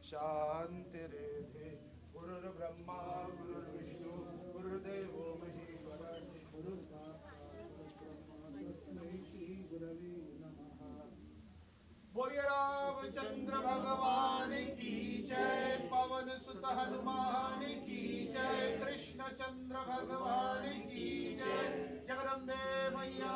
शान्तिरेधि। गुरुर्ब्रह्मा गुरुर्विष्णु गुरुर्देवो महेश्वरः गुरुः साक्षात् परब्रह्म तस्मै श्री गुरवे नमः। बोलिए रामचंद्र भगवान की जय, पवन सुत हनुमान की जय, कृष्ण चंद्र भगवान की जय, जगदम्बे मैया